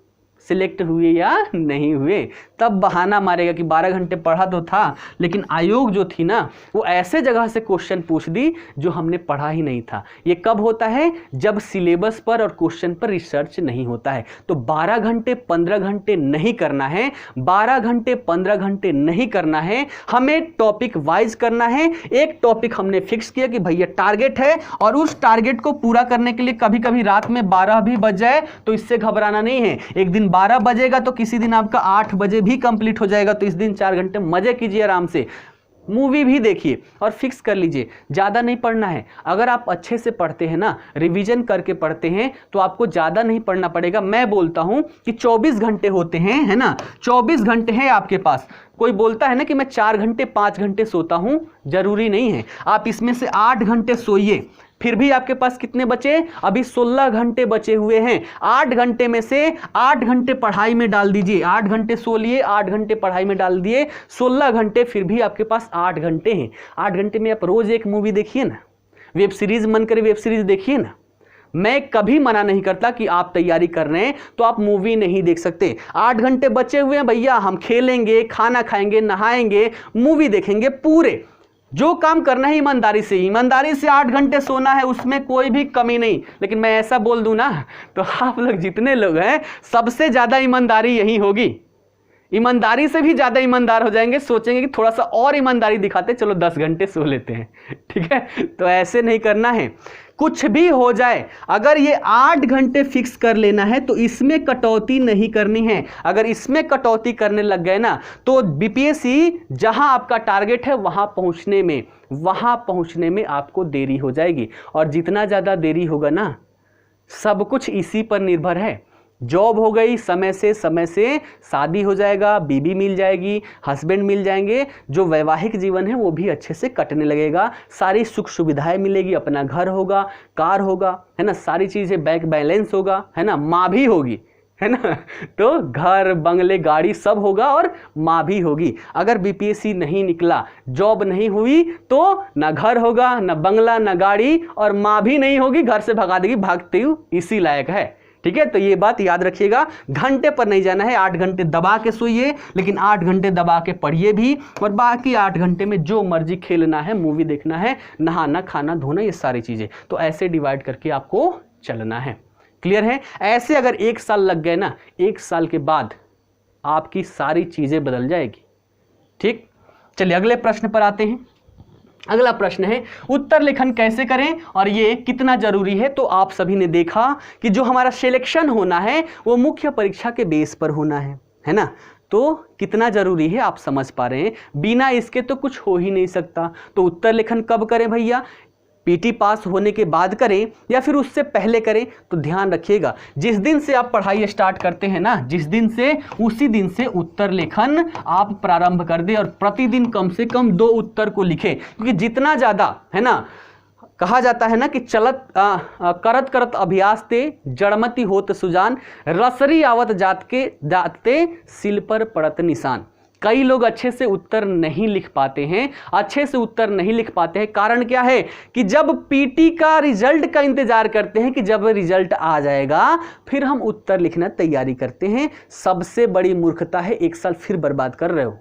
सिलेक्ट हुए या नहीं हुए, तब बहाना मारेगा कि 12 घंटे पढ़ा तो था, लेकिन आयोग जो थी ना वो ऐसे जगह से क्वेश्चन पूछ दी जो हमने पढ़ा ही नहीं था। ये कब होता है? जब सिलेबस पर और क्वेश्चन पर रिसर्च नहीं होता है। तो 12 घंटे 15 घंटे नहीं करना है, 12 घंटे 15 घंटे नहीं करना है, हमें टॉपिक वाइज करना है। एक टॉपिक हमने फिक्स किया कि भैया टारगेट है, और उस टारगेट को पूरा करने के लिए कभी कभी रात में 12 भी बज जाए तो इससे घबराना नहीं है। एक दिन 12 बजेगा तो किसी दिन आपका 8 बजे भी कंप्लीट हो जाएगा, तो इस दिन 4 घंटे मजे कीजिए, आराम से मूवी भी देखिए और फिक्स कर लीजिए। ज़्यादा नहीं पढ़ना है। अगर आप अच्छे से पढ़ते हैं ना, रिवीजन करके पढ़ते हैं, तो आपको ज़्यादा नहीं पढ़ना पड़ेगा। मैं बोलता हूं कि 24 घंटे होते हैं, है ना, 24 घंटे हैं आपके पास। कोई बोलता है ना कि मैं 4 घंटे 5 घंटे सोता हूं, जरूरी नहीं है। आप इसमें से 8 घंटे सोइए, फिर भी आपके पास कितने बचे? अभी 16 घंटे बचे हुए हैं। 8 घंटे में से 8 घंटे पढ़ाई में डाल दीजिए। 8 घंटे सो लिए, 8 घंटे पढ़ाई में डाल दिए, 16 घंटे, फिर भी आपके पास 8 घंटे हैं। 8 घंटे में आप रोज एक मूवी देखिए ना, वेब सीरीज मन करे वेब सीरीज देखिए ना। मैं कभी मना नहीं करता कि आप तैयारी कर रहे हैं तो आप मूवी नहीं देख सकते। 8 घंटे बचे हुए हैं भैया, हम खेलेंगे, खाना खाएंगे, नहाएंगे, मूवी देखेंगे, पूरे जो काम करना है ईमानदारी से। ईमानदारी से 8 घंटे सोना है, उसमें कोई भी कमी नहीं। लेकिन मैं ऐसा बोल दूं ना तो आप लोग जितने लोग हैं सबसे ज्यादा ईमानदारी यही होगी। ईमानदारी से भी ज्यादा ईमानदार हो जाएंगे, सोचेंगे कि थोड़ा सा और ईमानदारी दिखाते, चलो 10 घंटे सो लेते हैं। ठीक है, तो ऐसे नहीं करना है। कुछ भी हो जाए, अगर ये 8 घंटे फिक्स कर लेना है तो इसमें कटौती नहीं करनी है। अगर इसमें कटौती करने लग गए ना तो बीपीएससी जहां आपका टारगेट है वहां पहुंचने में आपको देरी हो जाएगी। और जितना ज़्यादा देरी होगा ना, सब कुछ इसी पर निर्भर है जॉब हो गई, समय से शादी हो जाएगा, बीबी मिल जाएगी, हस्बैंड मिल जाएंगे, जो वैवाहिक जीवन है वो भी अच्छे से कटने लगेगा, सारी सुख सुविधाएं मिलेगी, अपना घर होगा, कार होगा, है ना, सारी चीज़ें, बैंक बैलेंस होगा, है ना, माँ भी होगी, है ना, तो घर बंगले गाड़ी सब होगा और माँ भी होगी। अगर बीपीएससी नहीं निकला, जॉब नहीं हुई, तो ना घर होगा, ना बंगला, ना गाड़ी, और माँ भी नहीं होगी, घर से भगा देगी, भागते हुए इसी लायक है। ठीक है, तो ये बात याद रखिएगा, घंटे पर नहीं जाना है, 8 घंटे दबा के सोइए, लेकिन 8 घंटे दबा के पढ़िए भी, और बाकी 8 घंटे में जो मर्जी खेलना है, मूवी देखना है, नहाना खाना धोना, ये सारी चीज़ें, तो ऐसे डिवाइड करके आपको चलना है। क्लियर है? ऐसे अगर 1 साल लग गए ना, 1 साल के बाद आपकी सारी चीज़ें बदल जाएगी। ठीक, चलिए अगले प्रश्न पर आते हैं। अगला प्रश्न है उत्तर लेखन कैसे करें और ये कितना जरूरी है। तो आप सभी ने देखा कि जो हमारा सिलेक्शन होना है वो मुख्य परीक्षा के बेस पर होना है ना, तो कितना जरूरी है आप समझ पा रहे हैं, बिना इसके तो कुछ हो ही नहीं सकता। तो उत्तर लेखन कब करें भैया, पीटी पास होने के बाद करें या फिर उससे पहले करें। तो ध्यान रखिएगा, जिस दिन से आप पढ़ाई स्टार्ट करते हैं ना, जिस दिन से, उसी दिन से उत्तर लेखन आप प्रारंभ कर दें और प्रतिदिन कम से कम 2 उत्तर को लिखें, क्योंकि जितना ज़्यादा, है ना, कहा जाता है ना कि चलत करत करत अभ्यास ते जड़मती होत सुजान, रसरी आवत जाते सिल पर पड़त निशान। कई लोग अच्छे से उत्तर नहीं लिख पाते हैं, कारण क्या है कि जब पीटी का रिजल्ट का इंतजार करते हैं कि जब रिजल्ट आ जाएगा फिर हम उत्तर लिखना तैयारी करते हैं। सबसे बड़ी मूर्खता है, 1 साल फिर बर्बाद कर रहे हो।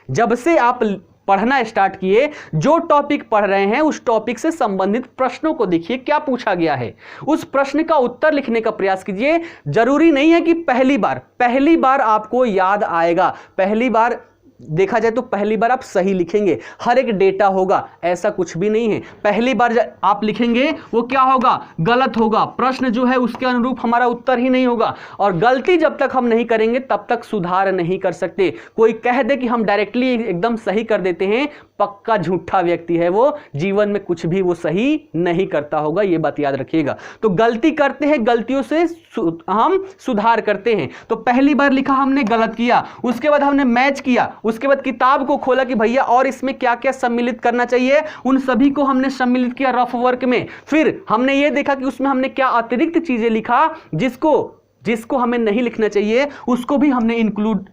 जब से आप पढ़ना स्टार्ट किए, जो टॉपिक पढ़ रहे हैं उस टॉपिक से संबंधित प्रश्नों को देखिए, क्या पूछा गया है, उस प्रश्न का उत्तर लिखने का प्रयास कीजिए। जरूरी नहीं है कि पहली बार आपको याद आएगा, पहली बार देखा जाए तो पहली बार आप सही लिखेंगे, हर एक डेटा होगा, ऐसा कुछ भी नहीं है। पहली बार आप लिखेंगे वो क्या होगा, गलत होगा, प्रश्न जो है उसके अनुरूप हमारा उत्तर ही नहीं होगा। और गलती जब तक हम नहीं करेंगे तब तक सुधार नहीं कर सकते। कोई कह दे कि हम डायरेक्टली एकदम सही कर देते हैं, पक्का झूठा व्यक्ति है वो, जीवन में कुछ भी वो सही नहीं करता होगा, ये बात याद रखिएगा। तो गलती करते हैं, गलतियों से हम सुधार करते हैं। तो पहली बार लिखा हमने, गलत किया, उसके बाद हमने मैच किया, उसके बाद किताब को खोला कि भैया और इसमें क्या क्या सम्मिलित करना चाहिए, उन सभी को हमने सम्मिलित किया रफ वर्क में। फिर हमने ये देखा कि उसमें हमने क्या अतिरिक्त चीजें लिखा, जिसको हमें नहीं लिखना चाहिए उसको भी हमने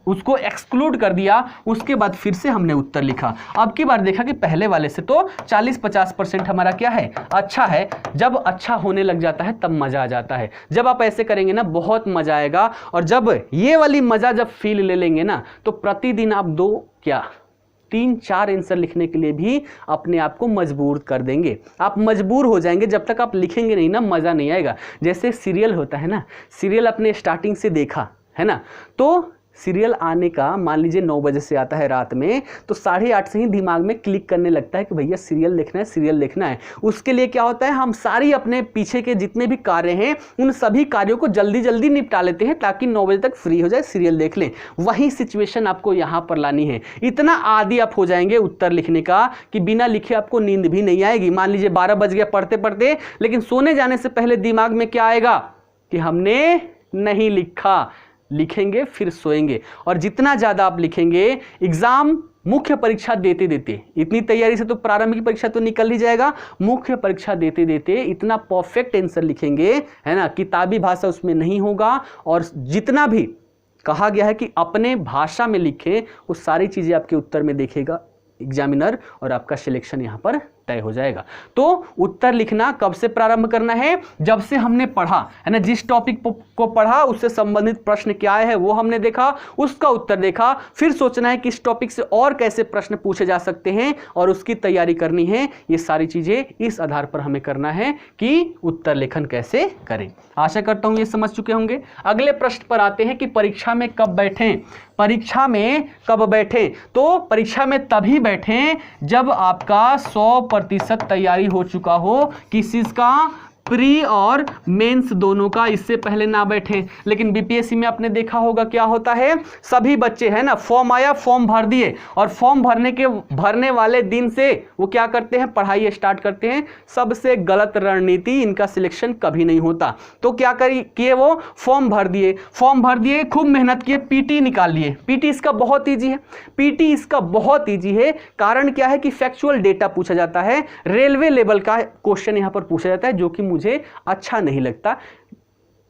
उसको एक्सक्लूड कर दिया। उसके बाद फिर से हमने उत्तर लिखा। अब की बार देखा कि पहले वाले से तो 40-50% हमारा क्या है, अच्छा है। जब अच्छा होने लग जाता है तब मजा आ जाता है। जब आप ऐसे करेंगे ना बहुत मजा आएगा। और जब ये वाली मजा जब फील ले लेंगे ना, तो प्रतिदिन आप 3-4 आंसर लिखने के लिए भी अपने आप को मजबूर कर देंगे। आप मजबूर हो जाएंगे, जब तक आप लिखेंगे नहीं ना मज़ा नहीं आएगा। जैसे सीरियल होता है ना, सीरियल अपने स्टार्टिंग से देखा है ना, तो सीरियल आने का मान लीजिए 9 बजे से आता है रात में, तो 8:30 से ही दिमाग में क्लिक करने लगता है कि भैया सीरियल देखना है। उसके लिए क्या होता है, हम सारी अपने पीछे के जितने भी कार्य हैं उन सभी कार्यों को जल्दी जल्दी निपटा लेते हैं ताकि 9 बजे तक फ्री हो जाए, सीरियल देख लें। वही सिचुएशन आपको यहाँ पर लानी है। इतना आदी आप हो जाएंगे उत्तर लिखने का कि बिना लिखे आपको नींद भी नहीं आएगी। मान लीजिए 12 बज गया पढ़ते पढ़ते, लेकिन सोने जाने से पहले दिमाग में क्या आएगा कि हमने नहीं लिखा। लिखेंगे फिर सोएंगे। और जितना ज़्यादा आप लिखेंगे, एग्ज़ाम मुख्य परीक्षा देते देते, इतनी तैयारी से तो प्रारंभिक परीक्षा तो निकल ही जाएगा, मुख्य परीक्षा देते देते इतना परफेक्ट आंसर लिखेंगे, है ना, किताबी भाषा उसमें नहीं होगा। और जितना भी कहा गया है कि अपने भाषा में लिखें, वो सारी चीज़ें आपके उत्तर में देखेगा एग्जामिनर, और आपका सिलेक्शन यहाँ पर तय हो जाएगा। तो उत्तर लिखना कब से प्रारंभ करना है, जब से हमने पढ़ा, है ना, जिस टॉपिक को पढ़ा उससे संबंधित प्रश्न क्या है वो हमने देखा, उसका उत्तर देखा, फिर सोचना है कि इस टॉपिक से और कैसे प्रश्न पूछे जा सकते हैं और उसकी तैयारी करनी है। ये सारी चीजें इस आधार पर हमें करना है कि उत्तर लेखन कैसे करें। आशा करता हूं ये समझ चुके होंगे। अगले प्रश्न पर आते हैं कि परीक्षा में कब बैठें। परीक्षा में कब बैठें, तो परीक्षा में तभी बैठें जब आपका 100% तैयारी हो चुका हो। किस चीज का, प्री और मेंस दोनों का इससे पहले ना बैठे। लेकिन बीपीएससी में आपने देखा होगा क्या होता है, सभी बच्चे है ना, फॉर्म आया, फॉर्म भर दिए और फॉर्म भरने वाले दिन से वो क्या करते हैं, पढ़ाई स्टार्ट करते हैं। सबसे गलत रणनीति, इनका सिलेक्शन कभी नहीं होता। तो क्या किए, वो फॉर्म भर दिए, खूब मेहनत किए, पीटी निकाल लिए। पीटी इसका बहुत ईजी है, पीटी इसका बहुत ईजी है। कारण क्या है कि फैक्चुअल डेटा पूछा जाता है, रेलवे लेवल का क्वेश्चन यहां पर पूछा जाता है, जो कि मुझे अच्छा नहीं लगता।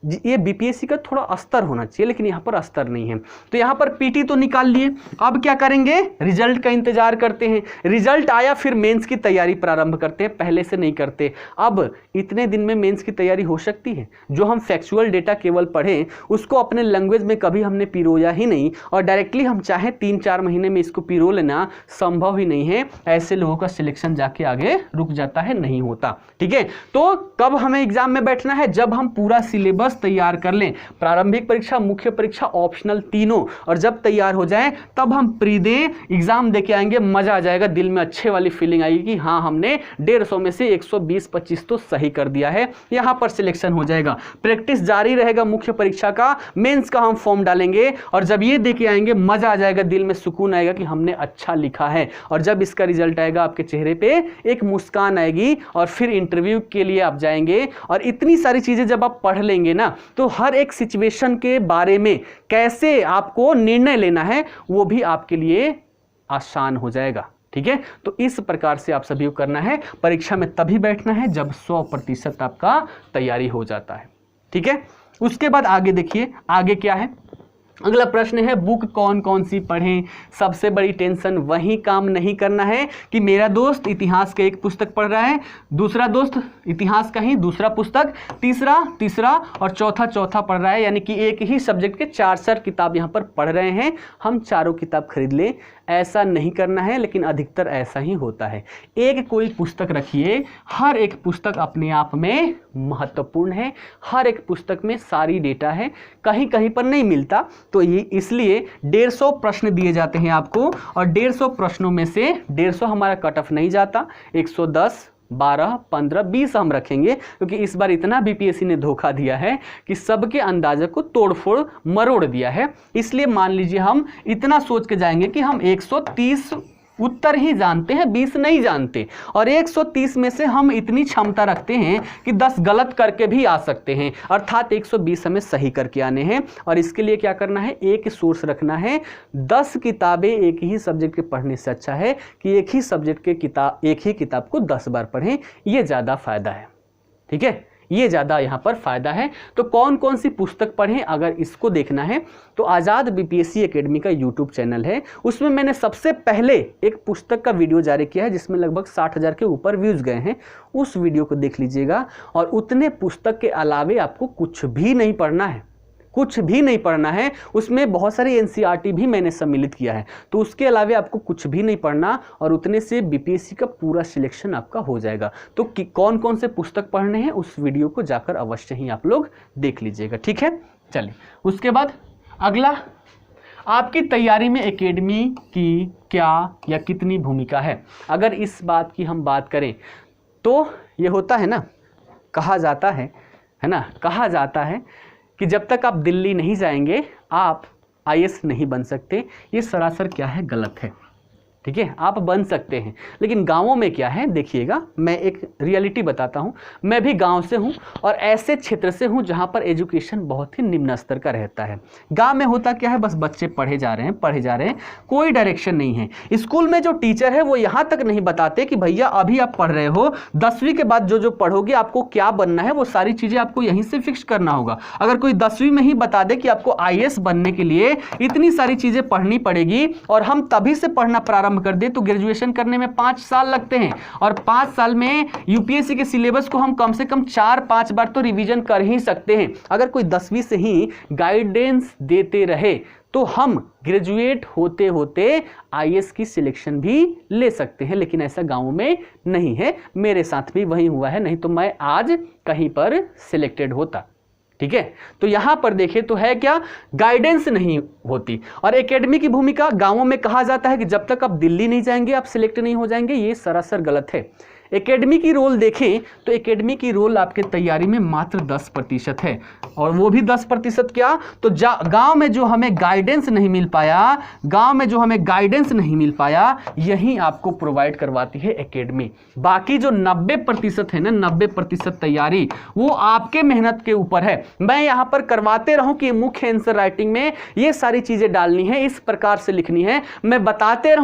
ये बीपीएससी का थोड़ा स्तर होना चाहिए, लेकिन यहाँ पर स्तर नहीं है। तो यहाँ पर पीटी तो निकाल लिए, अब क्या करेंगे, रिजल्ट का इंतजार करते हैं। रिजल्ट आया, फिर मेंस की तैयारी प्रारंभ करते हैं, पहले से नहीं करते। अब इतने दिन में मेंस की तैयारी हो सकती है? जो हम फैक्चुअल डेटा केवल पढ़ें, उसको अपने लैंग्वेज में कभी हमने पिरोया ही नहीं, और डायरेक्टली हम चाहें 3-4 महीने में इसको पिरो लेना संभव ही नहीं है। ऐसे लोगों का सिलेक्शन जाके आगे रुक जाता है, नहीं होता। ठीक है, तो कब हमें एग्जाम में बैठना है, जब हम पूरा सिलेबस तैयार कर लें, प्रारंभिक परीक्षा, मुख्य परीक्षा, ऑप्शनल तीनों, और जब तैयार हो जाएं तब हम प्री दे एग्जाम देके आएंगे, मजा आ जाएगा, दिल में अच्छे वाली फीलिंग आएगी कि हाँ हमने 150 में से 120-25 तो सही कर दिया है, यहां पर सिलेक्शन हो जाएगा। प्रैक्टिस जारी रहेगा मुख्य परीक्षा का, मेंस का हम फॉर्म डालेंगे, और जब ये देके आएंगे मजा आ जाएगा, दिल में सुकून आएगा कि हमने अच्छा लिखा है। और जब इसका रिजल्ट आएगा, आपके चेहरे पे एक मुस्कान आएगी, और फिर इंटरव्यू के लिए आप जाएंगे। और इतनी सारी चीजें जब आप पढ़ लेंगे ना, तो हर एक सिचुएशन के बारे में कैसे आपको निर्णय लेना है, वो भी आपके लिए आसान हो जाएगा। ठीक है, तो इस प्रकार से आप सभी को करना है। परीक्षा में तभी बैठना है जब 100% आपका तैयारी हो जाता है। ठीक है, उसके बाद आगे देखिए, आगे क्या है। अगला प्रश्न है, बुक कौन कौन सी पढ़ें। सबसे बड़ी टेंशन वही काम नहीं करना है कि मेरा दोस्त इतिहास का एक पुस्तक पढ़ रहा है, दूसरा दोस्त इतिहास का ही दूसरा पुस्तक, तीसरा और चौथा पढ़ रहा है, यानी कि एक ही सब्जेक्ट के 4 किताब यहाँ पर पढ़ रहे हैं, हम चारों किताब खरीद लें। ऐसा नहीं करना है, लेकिन अधिकतर ऐसा ही होता है। एक कोई पुस्तक रखिए, हर एक पुस्तक अपने आप में महत्वपूर्ण है, हर एक पुस्तक में सारी डेटा है, कहीं कहीं पर नहीं मिलता। तो ये इसलिए 150 प्रश्न दिए जाते हैं आपको, और 150 प्रश्नों में से 150 हमारा कट ऑफ नहीं जाता, 110, 12, 15, 20 हम रखेंगे, क्योंकि इस बार इतना बीपीएससी ने धोखा दिया है कि सबके अंदाजे को तोड़फोड़ मरोड़ दिया है। इसलिए मान लीजिए हम इतना सोच के जाएंगे कि हम 130 उत्तर ही जानते हैं, 20 नहीं जानते, और 130 में से हम इतनी क्षमता रखते हैं कि 10 गलत करके भी आ सकते हैं, अर्थात 120 हमें सही करके आने हैं। और इसके लिए क्या करना है, एक सोर्स रखना है। 10 किताबें एक ही सब्जेक्ट के पढ़ने से अच्छा है कि एक ही सब्जेक्ट के एक ही किताब को 10 बार पढ़ें, ये ज़्यादा फायदा है। ठीक है, ये ज़्यादा यहाँ पर फायदा है। तो कौन कौन सी पुस्तक पढ़ें, अगर इसको देखना है तो आज़ाद बीपीएससी एकेडमी का यूट्यूब चैनल है, उसमें मैंने सबसे पहले एक पुस्तक का वीडियो जारी किया है, जिसमें लगभग 60,000 के ऊपर व्यूज़ गए हैं। उस वीडियो को देख लीजिएगा। और उतने पुस्तक के अलावे आपको कुछ भी नहीं पढ़ना है, कुछ भी नहीं पढ़ना है। उसमें बहुत सारी एनसीईआरटी भी मैंने सम्मिलित किया है, तो उसके अलावे आपको कुछ भी नहीं पढ़ना, और उतने से बीपीएससी का पूरा सिलेक्शन आपका हो जाएगा। तो कौन कौन से पुस्तक पढ़ने हैं, उस वीडियो को जाकर अवश्य ही आप लोग देख लीजिएगा। ठीक है, चलिए उसके बाद अगला, आपकी तैयारी में एकेडमी की क्या या कितनी भूमिका है। अगर इस बात की हम बात करें तो ये होता है ना, कहा जाता है कि जब तक आप दिल्ली नहीं जाएंगे आप आईएएस नहीं बन सकते। ये सरासर क्या है, गलत है। ठीक है, आप बन सकते हैं, लेकिन गांवों में क्या है, देखिएगा, मैं एक रियलिटी बताता हूं। मैं भी गांव से हूं और ऐसे क्षेत्र से हूं जहां पर एजुकेशन बहुत ही निम्न स्तर का रहता है। गांव में होता क्या है, बस बच्चे पढ़े जा रहे हैं, कोई डायरेक्शन नहीं है। स्कूल में जो टीचर है वो यहां तक नहीं बताते कि भैया अभी आप पढ़ रहे हो, 10वीं के बाद जो पढ़ोगे आपको क्या बनना है, वो सारी चीजें आपको यहीं से फिक्स करना होगा। अगर कोई 10वीं में ही बता दे कि आपको आईएएस बनने के लिए इतनी सारी चीजें पढ़नी पड़ेगी, और हम तभी से पढ़ना प्रारंभ कर दे, तो ग्रेजुएशन करने में 5 साल लगते हैं, और 5 साल में यूपीएससी के सिलेबस को हम कम से कम 4-5 बार तो रिवीजन कर ही सकते हैं। अगर कोई 10वीं से ही गाइडेंस देते रहे तो हम ग्रेजुएट होते होते आईएएस की सिलेक्शन भी ले सकते हैं, लेकिन ऐसा गांवों में नहीं है। मेरे साथ भी वही हुआ है, नहीं तो मैं आज कहीं पर सिलेक्टेड होता। ठीक है, तो यहां पर देखें तो है क्या, गाइडेंस नहीं होती। और एकेडमी की भूमिका, गांवों में कहा जाता है कि जब तक आप दिल्ली नहीं जाएंगे आप सिलेक्ट नहीं हो जाएंगे, ये सरासर गलत है। एकेडमी की रोल देखें तो एकेडमी की रोल आपके तैयारी में मात्र 10% है, और वो भी 10% क्या, तो गांव में जो हमें गाइडेंस नहीं मिल पाया, यही आपको प्रोवाइड करवाती है एकेडमी। बाकी जो 90% है ना, 90% तैयारी वो आपके मेहनत के ऊपर है। मैं यहां पर करवाते रहूं कि मुख्य आंसर राइटिंग में ये सारी चीजें डालनी है, इस प्रकार से लिखनी है, मैं बताते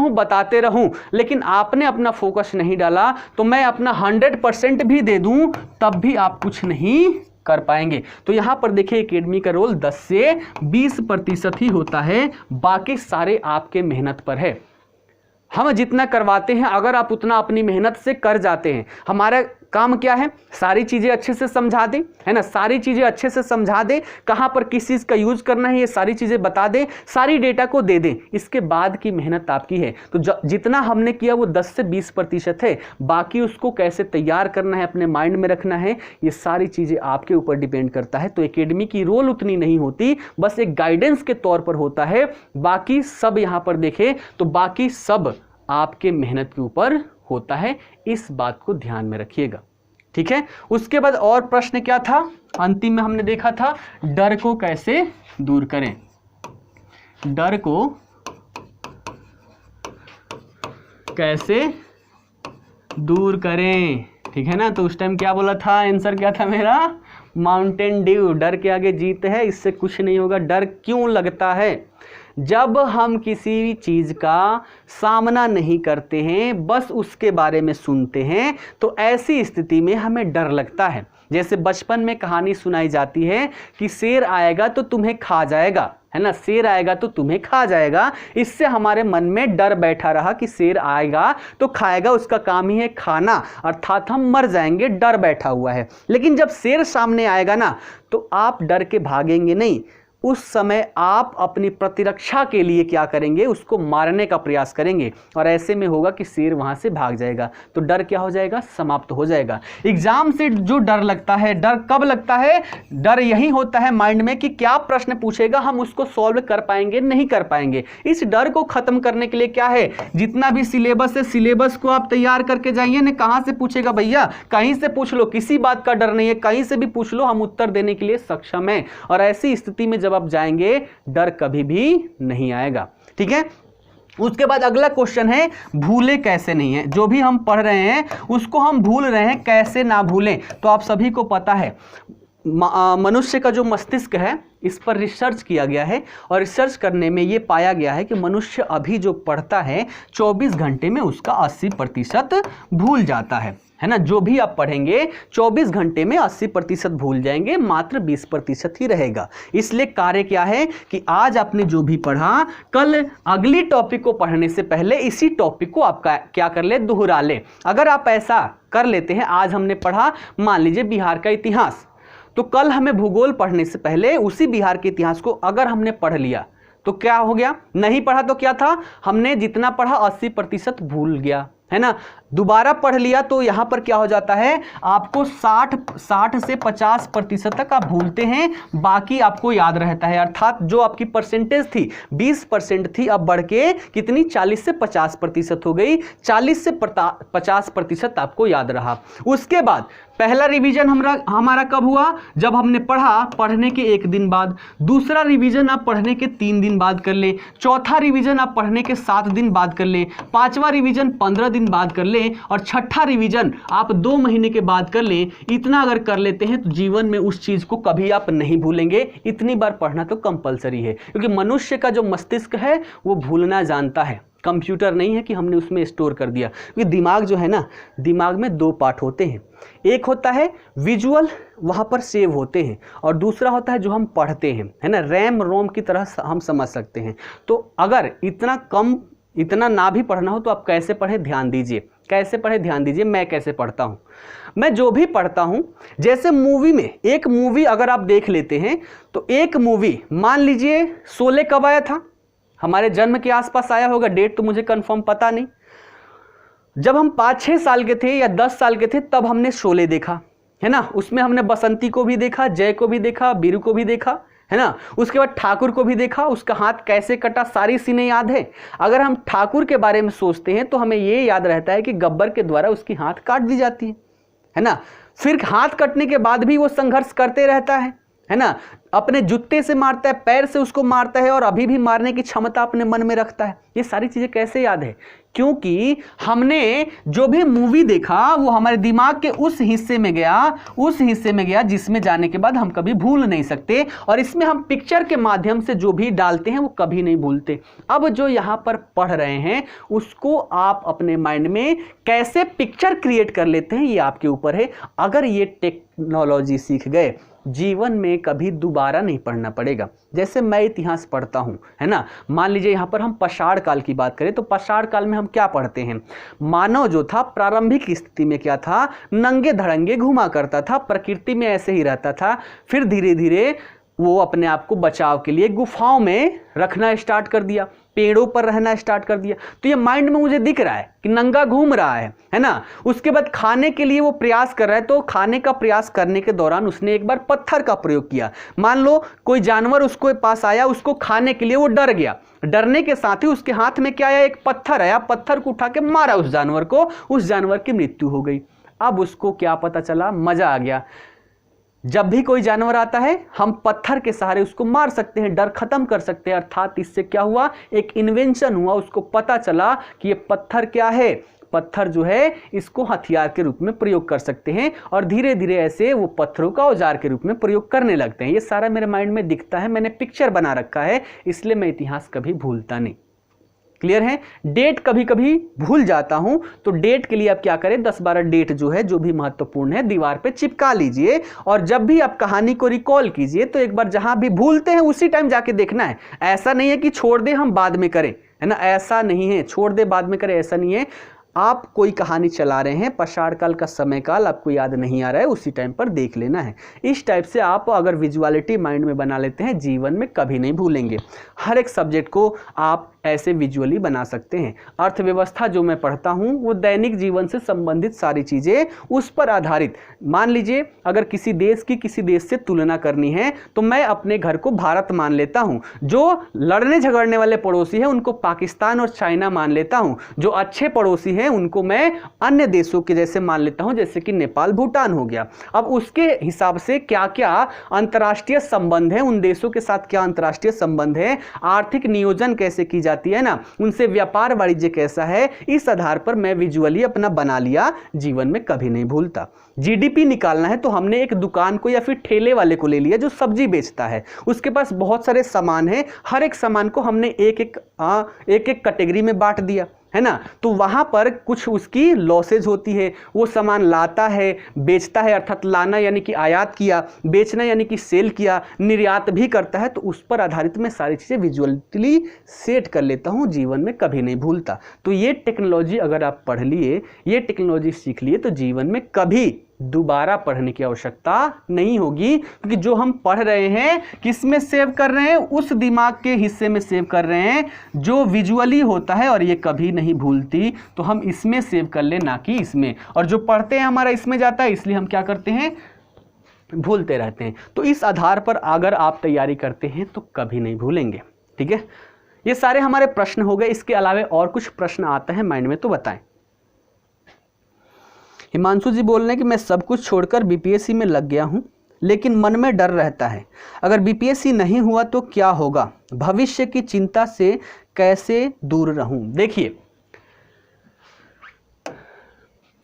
रहूं, लेकिन आपने अपना फोकस नहीं डाला तो मैं अपना 100% भी दे दूं तब भी आप कुछ नहीं कर पाएंगे। तो यहां पर देखिए एकेडमी का रोल 10 से 20% ही होता है, बाकी सारे आपके मेहनत पर है। हम जितना करवाते हैं अगर आप उतना अपनी मेहनत से कर जाते हैं, हमारा काम क्या है, सारी चीजें अच्छे से समझा दें, है ना, सारी चीजें अच्छे से समझा दें, कहां पर किस चीज का यूज करना है ये सारी चीजें बता दें, सारी डेटा को दे दें, इसके बाद की मेहनत आपकी है। तो जितना हमने किया वो 10 से 20% है, बाकी उसको कैसे तैयार करना है, अपने माइंड में रखना है, ये सारी चीजें आपके ऊपर डिपेंड करता है। तो एकेडमी की रोल उतनी नहीं होती, बस एक गाइडेंस के तौर पर होता है, बाकी सब यहां पर देखें तो बाकी सब आपके मेहनत के ऊपर होता है, इस बात को ध्यान में रखिएगा, ठीक है। उसके बाद और प्रश्न क्या था, अंतिम में हमने देखा था डर को कैसे दूर करें, डर को कैसे दूर करें, ठीक है ना। तो उस टाइम क्या बोला था, आंसर क्या था मेरा, माउंटेन ड्यू। डर के आगे जीत है, इससे कुछ नहीं होगा। डर क्यों लगता है, जब हम किसी भी चीज़ का सामना नहीं करते हैं, बस उसके बारे में सुनते हैं, तो ऐसी स्थिति में हमें डर लगता है। जैसे बचपन में कहानी सुनाई जाती है कि शेर आएगा तो तुम्हें खा जाएगा, है ना, शेर आएगा तो तुम्हें खा जाएगा। इससे हमारे मन में डर बैठा रहा कि शेर आएगा तो खाएगा, उसका काम ही है खाना, अर्थात हम मर जाएंगे, डर बैठा हुआ है। लेकिन जब शेर सामने आएगा ना तो आप डर के भागेंगे नहीं, उस समय आप अपनी प्रतिरक्षा के लिए क्या करेंगे, उसको मारने का प्रयास करेंगे, और ऐसे में होगा कि शेर वहां से भाग जाएगा, तो डर क्या हो जाएगा, समाप्त हो जाएगा। एग्जाम से जो डर लगता है, डर कब लगता है, डर यही होता है माइंड में कि क्या प्रश्न पूछेगा, हम उसको सॉल्व कर पाएंगे नहीं कर पाएंगे। इस डर को खत्म करने के लिए क्या है, जितना भी सिलेबस है, सिलेबस को आप तैयार करके जाइए ना। कहां से पूछेगा भैया, कहीं से पूछ लो, किसी बात का डर नहीं है, कहीं से भी पूछ लो, हम उत्तर देने के लिए सक्षम हैं। और ऐसी स्थिति में जब आप जाएंगे डर कभी भी नहीं आएगा, ठीक है। उसके बाद अगला क्वेश्चन है भूले कैसे नहीं है, जो भी हम पढ़ रहे हैं उसको हम भूल रहे हैं, कैसे ना भूलें। तो आप सभी को पता है मनुष्य का जो मस्तिष्क है इस पर रिसर्च किया गया है, और रिसर्च करने में ये पाया गया है कि मनुष्य अभी जो पढ़ता है 24 घंटे में उसका 80% भूल जाता है ना। जो भी आप पढ़ेंगे 24 घंटे में 80% भूल जाएंगे, मात्र 20% ही रहेगा। इसलिए कार्य क्या है कि आज आपने जो भी पढ़ा, कल अगली टॉपिक को पढ़ने से पहले इसी टॉपिक को आप क्या कर ले, दोहरा ले। अगर आप ऐसा कर लेते हैं, आज हमने पढ़ा मान लीजिए बिहार का इतिहास, तो कल हमें भूगोल पढ़ने से पहले उसी बिहार के इतिहास को अगर हमने पढ़ लिया तो क्या हो गया, नहीं पढ़ा तो क्या था, हमने जितना पढ़ा 80% भूल गया, है ना। दोबारा पढ़ लिया तो यहां पर क्या हो जाता है, आपको 60 से 50% तक आप भूलते हैं, बाकी आपको याद रहता है। अर्थात जो आपकी परसेंटेज थी 20% थी, अब बढ़ के कितनी 40 से 50% हो गई। 40 से 50% आपको याद रहा। उसके बाद पहला रिवीजन हमारा कब हुआ, जब हमने पढ़ा, पढ़ने के 1 दिन बाद। दूसरा रिवीजन आप पढ़ने के 3 दिन बाद कर ले। चौथा रिवीजन आप पढ़ने के 7 दिन बाद कर ले। पांचवा रिवीजन 15 दिन बाद कर ले, और छठा रिवीजन आप 2 महीने के बाद कर ले। इतना अगर कर लेते हैं तो जीवन में उस चीज को कभी आप नहीं भूलेंगे। इतनी बार पढ़ना तो कंपलसरी है, क्योंकि मनुष्य का जो मस्तिष्क है वो भूलना जानता है, कंप्यूटर नहीं है कि हमने उसमें स्टोर कर दिया। क्योंकि दिमाग जो है ना, दिमाग में 2 पार्ट होते हैं, एक होता है विजुअल, वहां पर सेव होते हैं, और दूसरा होता है जो हम पढ़ते हैं, है ना, रैम रोम की तरह हम समझ सकते हैं। तो अगर इतना ना भी पढ़ना हो तो आप कैसे पढ़ें, ध्यान दीजिए, कैसे पढ़ें ध्यान दीजिए। मैं कैसे पढ़ता हूं, मैं जो भी पढ़ता हूं, जैसे मूवी में, एक मूवी अगर आप देख लेते हैं तो एक मूवी मान लीजिए शोले कब आया था, हमारे जन्म के आसपास आया होगा, डेट तो मुझे कंफर्म पता नहीं। जब हम 5-6 साल के थे या 10 साल के थे तब हमने शोले देखा, है ना। उसमें हमने बसंती को भी देखा, जय को भी देखा, बीरू को भी देखा, है ना। उसके बाद ठाकुर को भी देखा, उसका हाथ कैसे कटा, सारी सीनें याद है। अगर हम ठाकुर के बारे में सोचते हैं तो हमें यह याद रहता है कि गब्बर के द्वारा उसकी हाथ काट दी जाती है ना। फिर हाथ कटने के बाद भी वो संघर्ष करते रहता है ना। अपने जूते से मारता है, पैर से उसको मारता है और अभी भी मारने की क्षमता अपने मन में रखता है। ये सारी चीजें कैसे याद है? क्योंकि हमने जो भी मूवी देखा वो हमारे दिमाग के उस हिस्से में गया जिसमें जाने के बाद हम कभी भूल नहीं सकते, और इसमें हम पिक्चर के माध्यम से जो भी डालते हैं वो कभी नहीं भूलते। अब जो यहाँ पर पढ़ रहे हैं उसको आप अपने माइंड में कैसे पिक्चर क्रिएट कर लेते हैं ये आपके ऊपर है। अगर ये टेक्नोलॉजी सीख गए, जीवन में कभी दोबारा नहीं पढ़ना पड़ेगा। जैसे मैं इतिहास पढ़ता हूं, है ना, मान लीजिए यहां पर हम पाषाण काल की बात करें तो पाषाण काल में हम क्या पढ़ते हैं? मानव जो था प्रारंभिक स्थिति में क्या था? नंगे धड़ंगे घुमा करता था, प्रकृति में ऐसे ही रहता था। फिर धीरे धीरे वो अपने आप को बचाव के लिए गुफाओं में रखना स्टार्ट कर दिया, पेड़ों पर रहना स्टार्ट कर दिया। तो ये माइंड में मुझे दिख रहा है कि नंगा घूम रहा है ना। उसके बाद खाने के लिए वो प्रयास कर रहा है, तो खाने का प्रयास करने के दौरान उसने एक बार पत्थर का प्रयोग किया। मान लो कोई जानवर उसको पास आया, उसको खाने के लिए वो डर गया, डरने के साथ ही उसके हाथ में क्या आया? एक पत्थर आया, पत्थर को उठा के मारा उस जानवर को, उस जानवर की मृत्यु हो गई। अब उसको क्या पता चला? मजा आ गया। जब भी कोई जानवर आता है हम पत्थर के सहारे उसको मार सकते हैं, डर खत्म कर सकते हैं। अर्थात इससे क्या हुआ? एक इन्वेंशन हुआ, उसको पता चला कि ये पत्थर क्या है, पत्थर जो है इसको हथियार के रूप में प्रयोग कर सकते हैं, और धीरे धीरे ऐसे वो पत्थरों का औजार के रूप में प्रयोग करने लगते हैं। ये सारा मेरे माइंड में दिखता है, मैंने पिक्चर बना रखा है, इसलिए मैं इतिहास कभी भूलता नहीं। क्लियर है? डेट कभी कभी भूल जाता हूं, तो डेट के लिए आप क्या करें? 10-12 डेट जो है, जो भी महत्वपूर्ण है, दीवार पे चिपका लीजिए, और जब भी आप कहानी को रिकॉल कीजिए तो एक बार जहां भी भूलते हैं उसी टाइम जाके देखना है। ऐसा नहीं है कि छोड़ दे हम बाद में करें, है ना, ऐसा नहीं है, छोड़ दे बाद में करें ऐसा नहीं है। आप कोई कहानी चला रहे हैं, पाषाण काल का समय काल आपको याद नहीं आ रहा है, उसी टाइम पर देख लेना है। इस टाइप से आप अगर विजुअलिटी माइंड में बना लेते हैं, जीवन में कभी नहीं भूलेंगे। हर एक सब्जेक्ट को आप ऐसे विजुअली बना सकते हैं। अर्थव्यवस्था जो मैं पढ़ता हूं वो दैनिक जीवन से संबंधित सारी चीजें उस पर आधारित। मान लीजिए अगर किसी देश की किसी देश से तुलना करनी है तो मैं अपने घर को भारत मान लेता हूं, जो लड़ने झगड़ने वाले पड़ोसी हैं उनको पाकिस्तान और चाइना मान लेता हूं, जो अच्छे पड़ोसी हैं उनको मैं अन्य देशों के जैसे मान लेता हूं, जैसे कि नेपाल, भूटान हो गया। अब उसके हिसाब से क्या क्या अंतर्राष्ट्रीय संबंध है, उन देशों के साथ क्या अंतर्राष्ट्रीय संबंध है, आर्थिक नियोजन कैसे की जाती है ना, उनसे व्यापार वाणिज्य कैसा है, इस आधार पर मैं विजुअली अपना बना लिया, जीवन में कभी नहीं भूलता। जीडीपी निकालना है तो हमने एक दुकान को या फिर ठेले वाले को ले लिया जो सब्जी बेचता है, उसके पास बहुत सारे सामान है, हर एक सामान को हमने एक एक कैटेगरी में बांट दिया, है ना। तो वहां पर कुछ उसकी लॉसेज होती है, वो सामान लाता है, बेचता है, अर्थात लाना यानी कि आयात किया, बेचना यानी कि सेल किया, निर्यात भी करता है, तो उस पर आधारित मैं सारी चीजें विजुअली सेट कर लेता हूं, जीवन में कभी नहीं भूलता। तो ये टेक्नोलॉजी अगर आप पढ़ लिए, ये टेक्नोलॉजी सीख लिए, तो जीवन में कभी दोबारा पढ़ने की आवश्यकता नहीं होगी, क्योंकि जो हम पढ़ रहे हैं किस में सेव कर रहे हैं? उस दिमाग के हिस्से में सेव कर रहे हैं जो विजुअली होता है, और ये कभी नहीं भूलती, तो हम इसमें सेव कर ले, ना कि इसमें। और जो पढ़ते हैं हमारा इसमें जाता है, इसलिए हम क्या करते हैं? भूलते रहते हैं। तो इस आधार पर अगर आप तैयारी करते हैं तो कभी नहीं भूलेंगे। ठीक है, ये सारे हमारे प्रश्न हो गए। इसके अलावा और कुछ प्रश्न आता है माइंड में तो बताएं। हिमांशु जी बोल रहे हैं कि मैं सब कुछ छोड़कर बीपीएससी में लग गया हूं, लेकिन मन में डर रहता है, अगर बीपीएससी नहीं हुआ तो क्या होगा? भविष्य की चिंता से कैसे दूर रहूं? देखिए,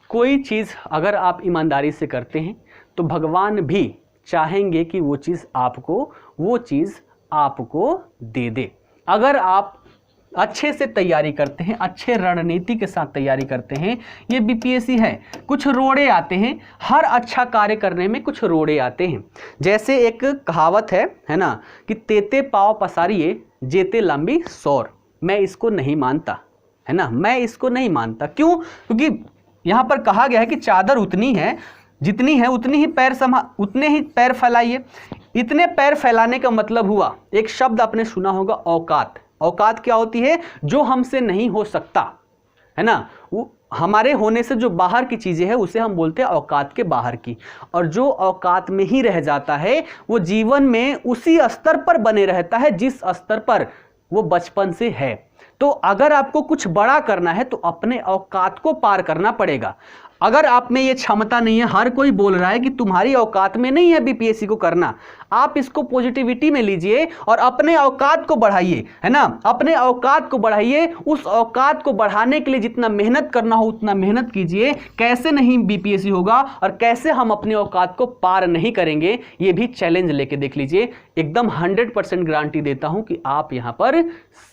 कोई चीज़ अगर आप ईमानदारी से करते हैं तो भगवान भी चाहेंगे कि वो चीज़ आपको दे दे। अगर आप अच्छे से तैयारी करते हैं, अच्छे रणनीति के साथ तैयारी करते हैं, ये बीपीएससी है, कुछ रोड़े आते हैं, हर अच्छा कार्य करने में कुछ रोड़े आते हैं। जैसे एक कहावत है ना, कि तेते पाव पसारिए जेते लंबी सौर। मैं इसको नहीं मानता, है ना, मैं इसको नहीं मानता। क्यों? क्योंकि यहाँ पर कहा गया है कि चादर उतनी है जितनी है, उतने ही पैर फैलाइए। इतने पैर फैलाने का मतलब हुआ, एक शब्द आपने सुना होगा, औकात। औकात क्या होती है? जो हमसे नहीं हो सकता, है ना, वो हमारे होने से जो बाहर की चीजें हैं उसे हम बोलते हैं औकात के बाहर की, और जो औकात में ही रह जाता है वो जीवन में उसी स्तर पर बने रहता है जिस स्तर पर वो बचपन से है। तो अगर आपको कुछ बड़ा करना है तो अपने औकात को पार करना पड़ेगा। अगर आप में ये क्षमता नहीं है, हर कोई बोल रहा है कि तुम्हारी औकात में नहीं है बीपीएससी को करना, आप इसको पॉजिटिविटी में लीजिए और अपने औकात को बढ़ाइए, है ना, अपने औकात को बढ़ाइए। उस औकात को बढ़ाने के लिए जितना मेहनत करना हो उतना मेहनत कीजिए। कैसे नहीं बीपीएससी होगा और कैसे हम अपने औकात को पार नहीं करेंगे, ये भी चैलेंज लेके देख लीजिए। एकदम 100% गारंटी देता हूं कि आप यहां पर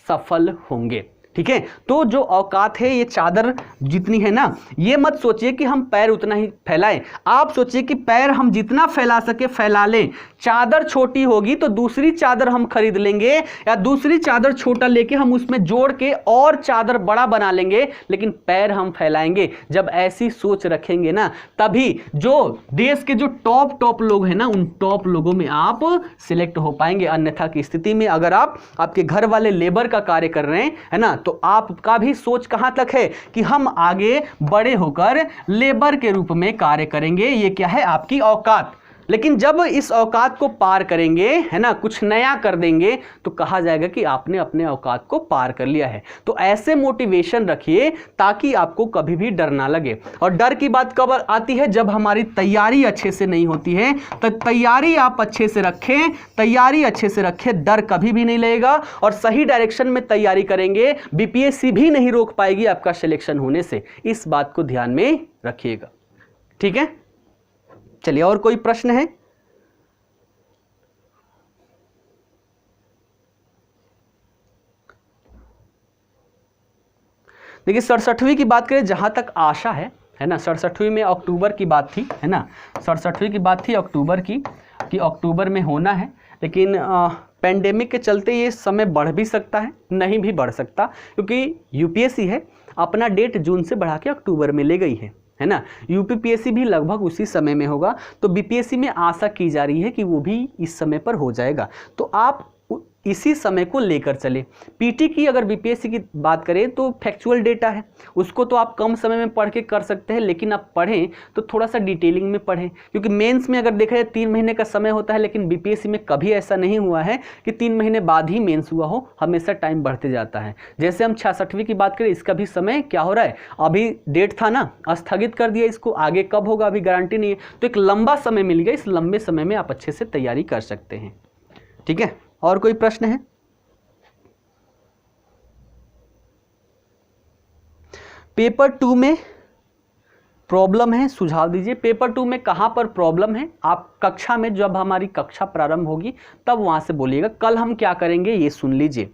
सफल होंगे। ठीक है, तो जो औकात है ये चादर जितनी है ना, ये मत सोचिए कि हम पैर उतना ही फैलाएं। आप सोचिए कि पैर हम जितना फैला सके फैला लें। चादर छोटी होगी तो दूसरी चादर हम खरीद लेंगे, या दूसरी चादर छोटा लेके हम उसमें जोड़ के और चादर बड़ा बना लेंगे, लेकिन पैर हम फैलाएंगे। जब ऐसी सोच रखेंगे ना, तभी जो देश के जो टॉप लोग हैं ना, उन टॉप लोगों में आप सिलेक्ट हो पाएंगे। अन्यथा की स्थिति में अगर आप आपके घर वाले लेबर का कार्य कर रहे हैं, है ना, तो आपका भी सोच कहां तक है कि हम आगे बड़े होकर लेबर के रूप में कार्य करेंगे। ये क्या है? आपकी औकात। लेकिन जब इस औकात को पार करेंगे, है ना, कुछ नया कर देंगे, तो कहा जाएगा कि आपने अपने औकात को पार कर लिया है। तो ऐसे मोटिवेशन रखिए ताकि आपको कभी भी डर ना लगे। और डर की बात कब आती है? जब हमारी तैयारी अच्छे से नहीं होती है। तो तैयारी आप अच्छे से रखें, तैयारी अच्छे से रखें, डर कभी भी नहीं लगेगा। और सही डायरेक्शन में तैयारी करेंगे, बीपीएससी भी नहीं रोक पाएगी आपका सिलेक्शन होने से। इस बात को ध्यान में रखिएगा। ठीक है, चलिए, और कोई प्रश्न है? देखिए, 67वीं की बात करें, जहां तक आशा है ना, 67वीं में अक्टूबर की बात थी, है ना, 67वीं की बात थी अक्टूबर की, कि अक्टूबर में होना है। लेकिन पेंडेमिक के चलते ये समय बढ़ भी सकता है, नहीं भी बढ़ सकता, क्योंकि यूपीएससी है अपना डेट जून से बढ़ा के अक्टूबर में ले गई है ना। यूपीपीएससी भी लगभग उसी समय में होगा। तो बीपीएससी में आशा की जा रही है कि वो भी इस समय पर हो जाएगा। तो आप इसी समय को लेकर चले। पीटी की अगर बीपीएससी की बात करें तो फैक्चुअल डेटा है, उसको तो आप कम समय में पढ़ के कर सकते हैं, लेकिन आप पढ़ें तो थोड़ा सा डिटेलिंग में पढ़ें। क्योंकि मेंस में अगर देखा जाए 3 महीने का समय होता है, लेकिन बीपीएससी में कभी ऐसा नहीं हुआ है कि 3 महीने बाद ही मेंस हुआ हो, हमेशा टाइम बढ़ते जाता है। जैसे हम 66वीं की बात करें, इसका भी समय क्या हो रहा है, अभी डेट था ना, स्थगित कर दिया इसको, आगे कब होगा अभी गारंटी नहीं है। तो एक लंबा समय मिल गया, इस लंबे समय में आप अच्छे से तैयारी कर सकते हैं। ठीक है, और कोई प्रश्न है? पेपर 2 में प्रॉब्लम है, सुझाव दीजिए। पेपर 2 में कहां पर प्रॉब्लम है? आप कक्षा में, जब हमारी कक्षा प्रारंभ होगी तब वहां से बोलिएगा। कल हम क्या करेंगे ये सुन लीजिए।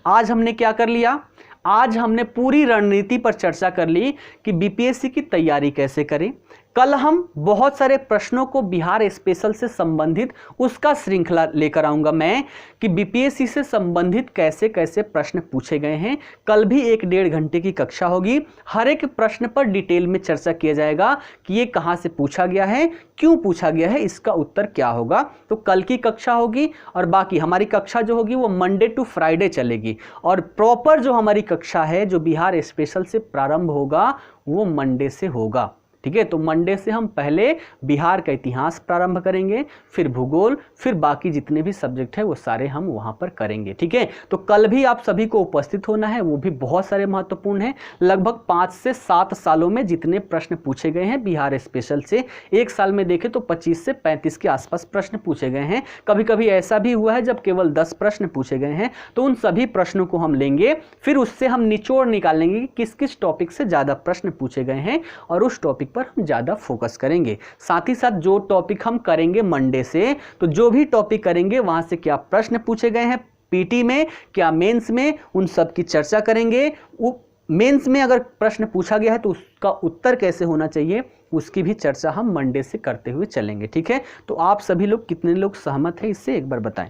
आज हमने क्या कर लिया, आज हमने पूरी रणनीति पर चर्चा कर ली कि बीपीएससी की तैयारी कैसे करें। कल हम बहुत सारे प्रश्नों को बिहार स्पेशल से संबंधित उसका श्रृंखला लेकर आऊंगा मैं, कि बीपीएससी से संबंधित कैसे कैसे प्रश्न पूछे गए हैं। कल भी 1-1.5 घंटे की कक्षा होगी, हर एक प्रश्न पर डिटेल में चर्चा किया जाएगा कि ये कहाँ से पूछा गया है, क्यों पूछा गया है, इसका उत्तर क्या होगा। तो कल की कक्षा होगी, और बाकी हमारी कक्षा जो होगी वो मंडे टू फ्राइडे चलेगी। और प्रॉपर जो हमारी कक्षा है, जो बिहार स्पेशल से प्रारंभ होगा, वो मंडे से होगा। ठीक है, तो मंडे से हम पहले बिहार का इतिहास प्रारंभ करेंगे, फिर भूगोल, फिर बाकी जितने भी सब्जेक्ट है वो सारे हम वहां पर करेंगे। ठीक है, तो कल भी आप सभी को उपस्थित होना है, वो भी बहुत सारे महत्वपूर्ण हैं। लगभग 5 से 7 सालों में जितने प्रश्न पूछे गए हैं बिहार स्पेशल से, एक साल में देखें तो 25 से 35 के आसपास प्रश्न पूछे गए हैं। कभी कभी ऐसा भी हुआ है जब केवल 10 प्रश्न पूछे गए हैं। तो उन सभी प्रश्नों को हम लेंगे, फिर उससे हम निचोड़ निकालेंगे कि किस किस टॉपिक से ज़्यादा प्रश्न पूछे गए हैं, और उस टॉपिक पर हम ज़्यादा फोकस करेंगे। साथ ही साथ जो टॉपिक हम करेंगे मंडे से, तो जो भी टॉपिक करेंगे वहां से क्या प्रश्न पूछे गए हैं पीटी में, क्या मेंस में, उन सब की चर्चा करेंगे। मेंस में अगर प्रश्न पूछा गया है तो उसका उत्तर कैसे होना चाहिए, उसकी भी चर्चा हम मंडे से करते हुए चलेंगे। ठीक है, तो आप सभी लोग कितने लोग सहमत हैं इससे एक बार बताएं।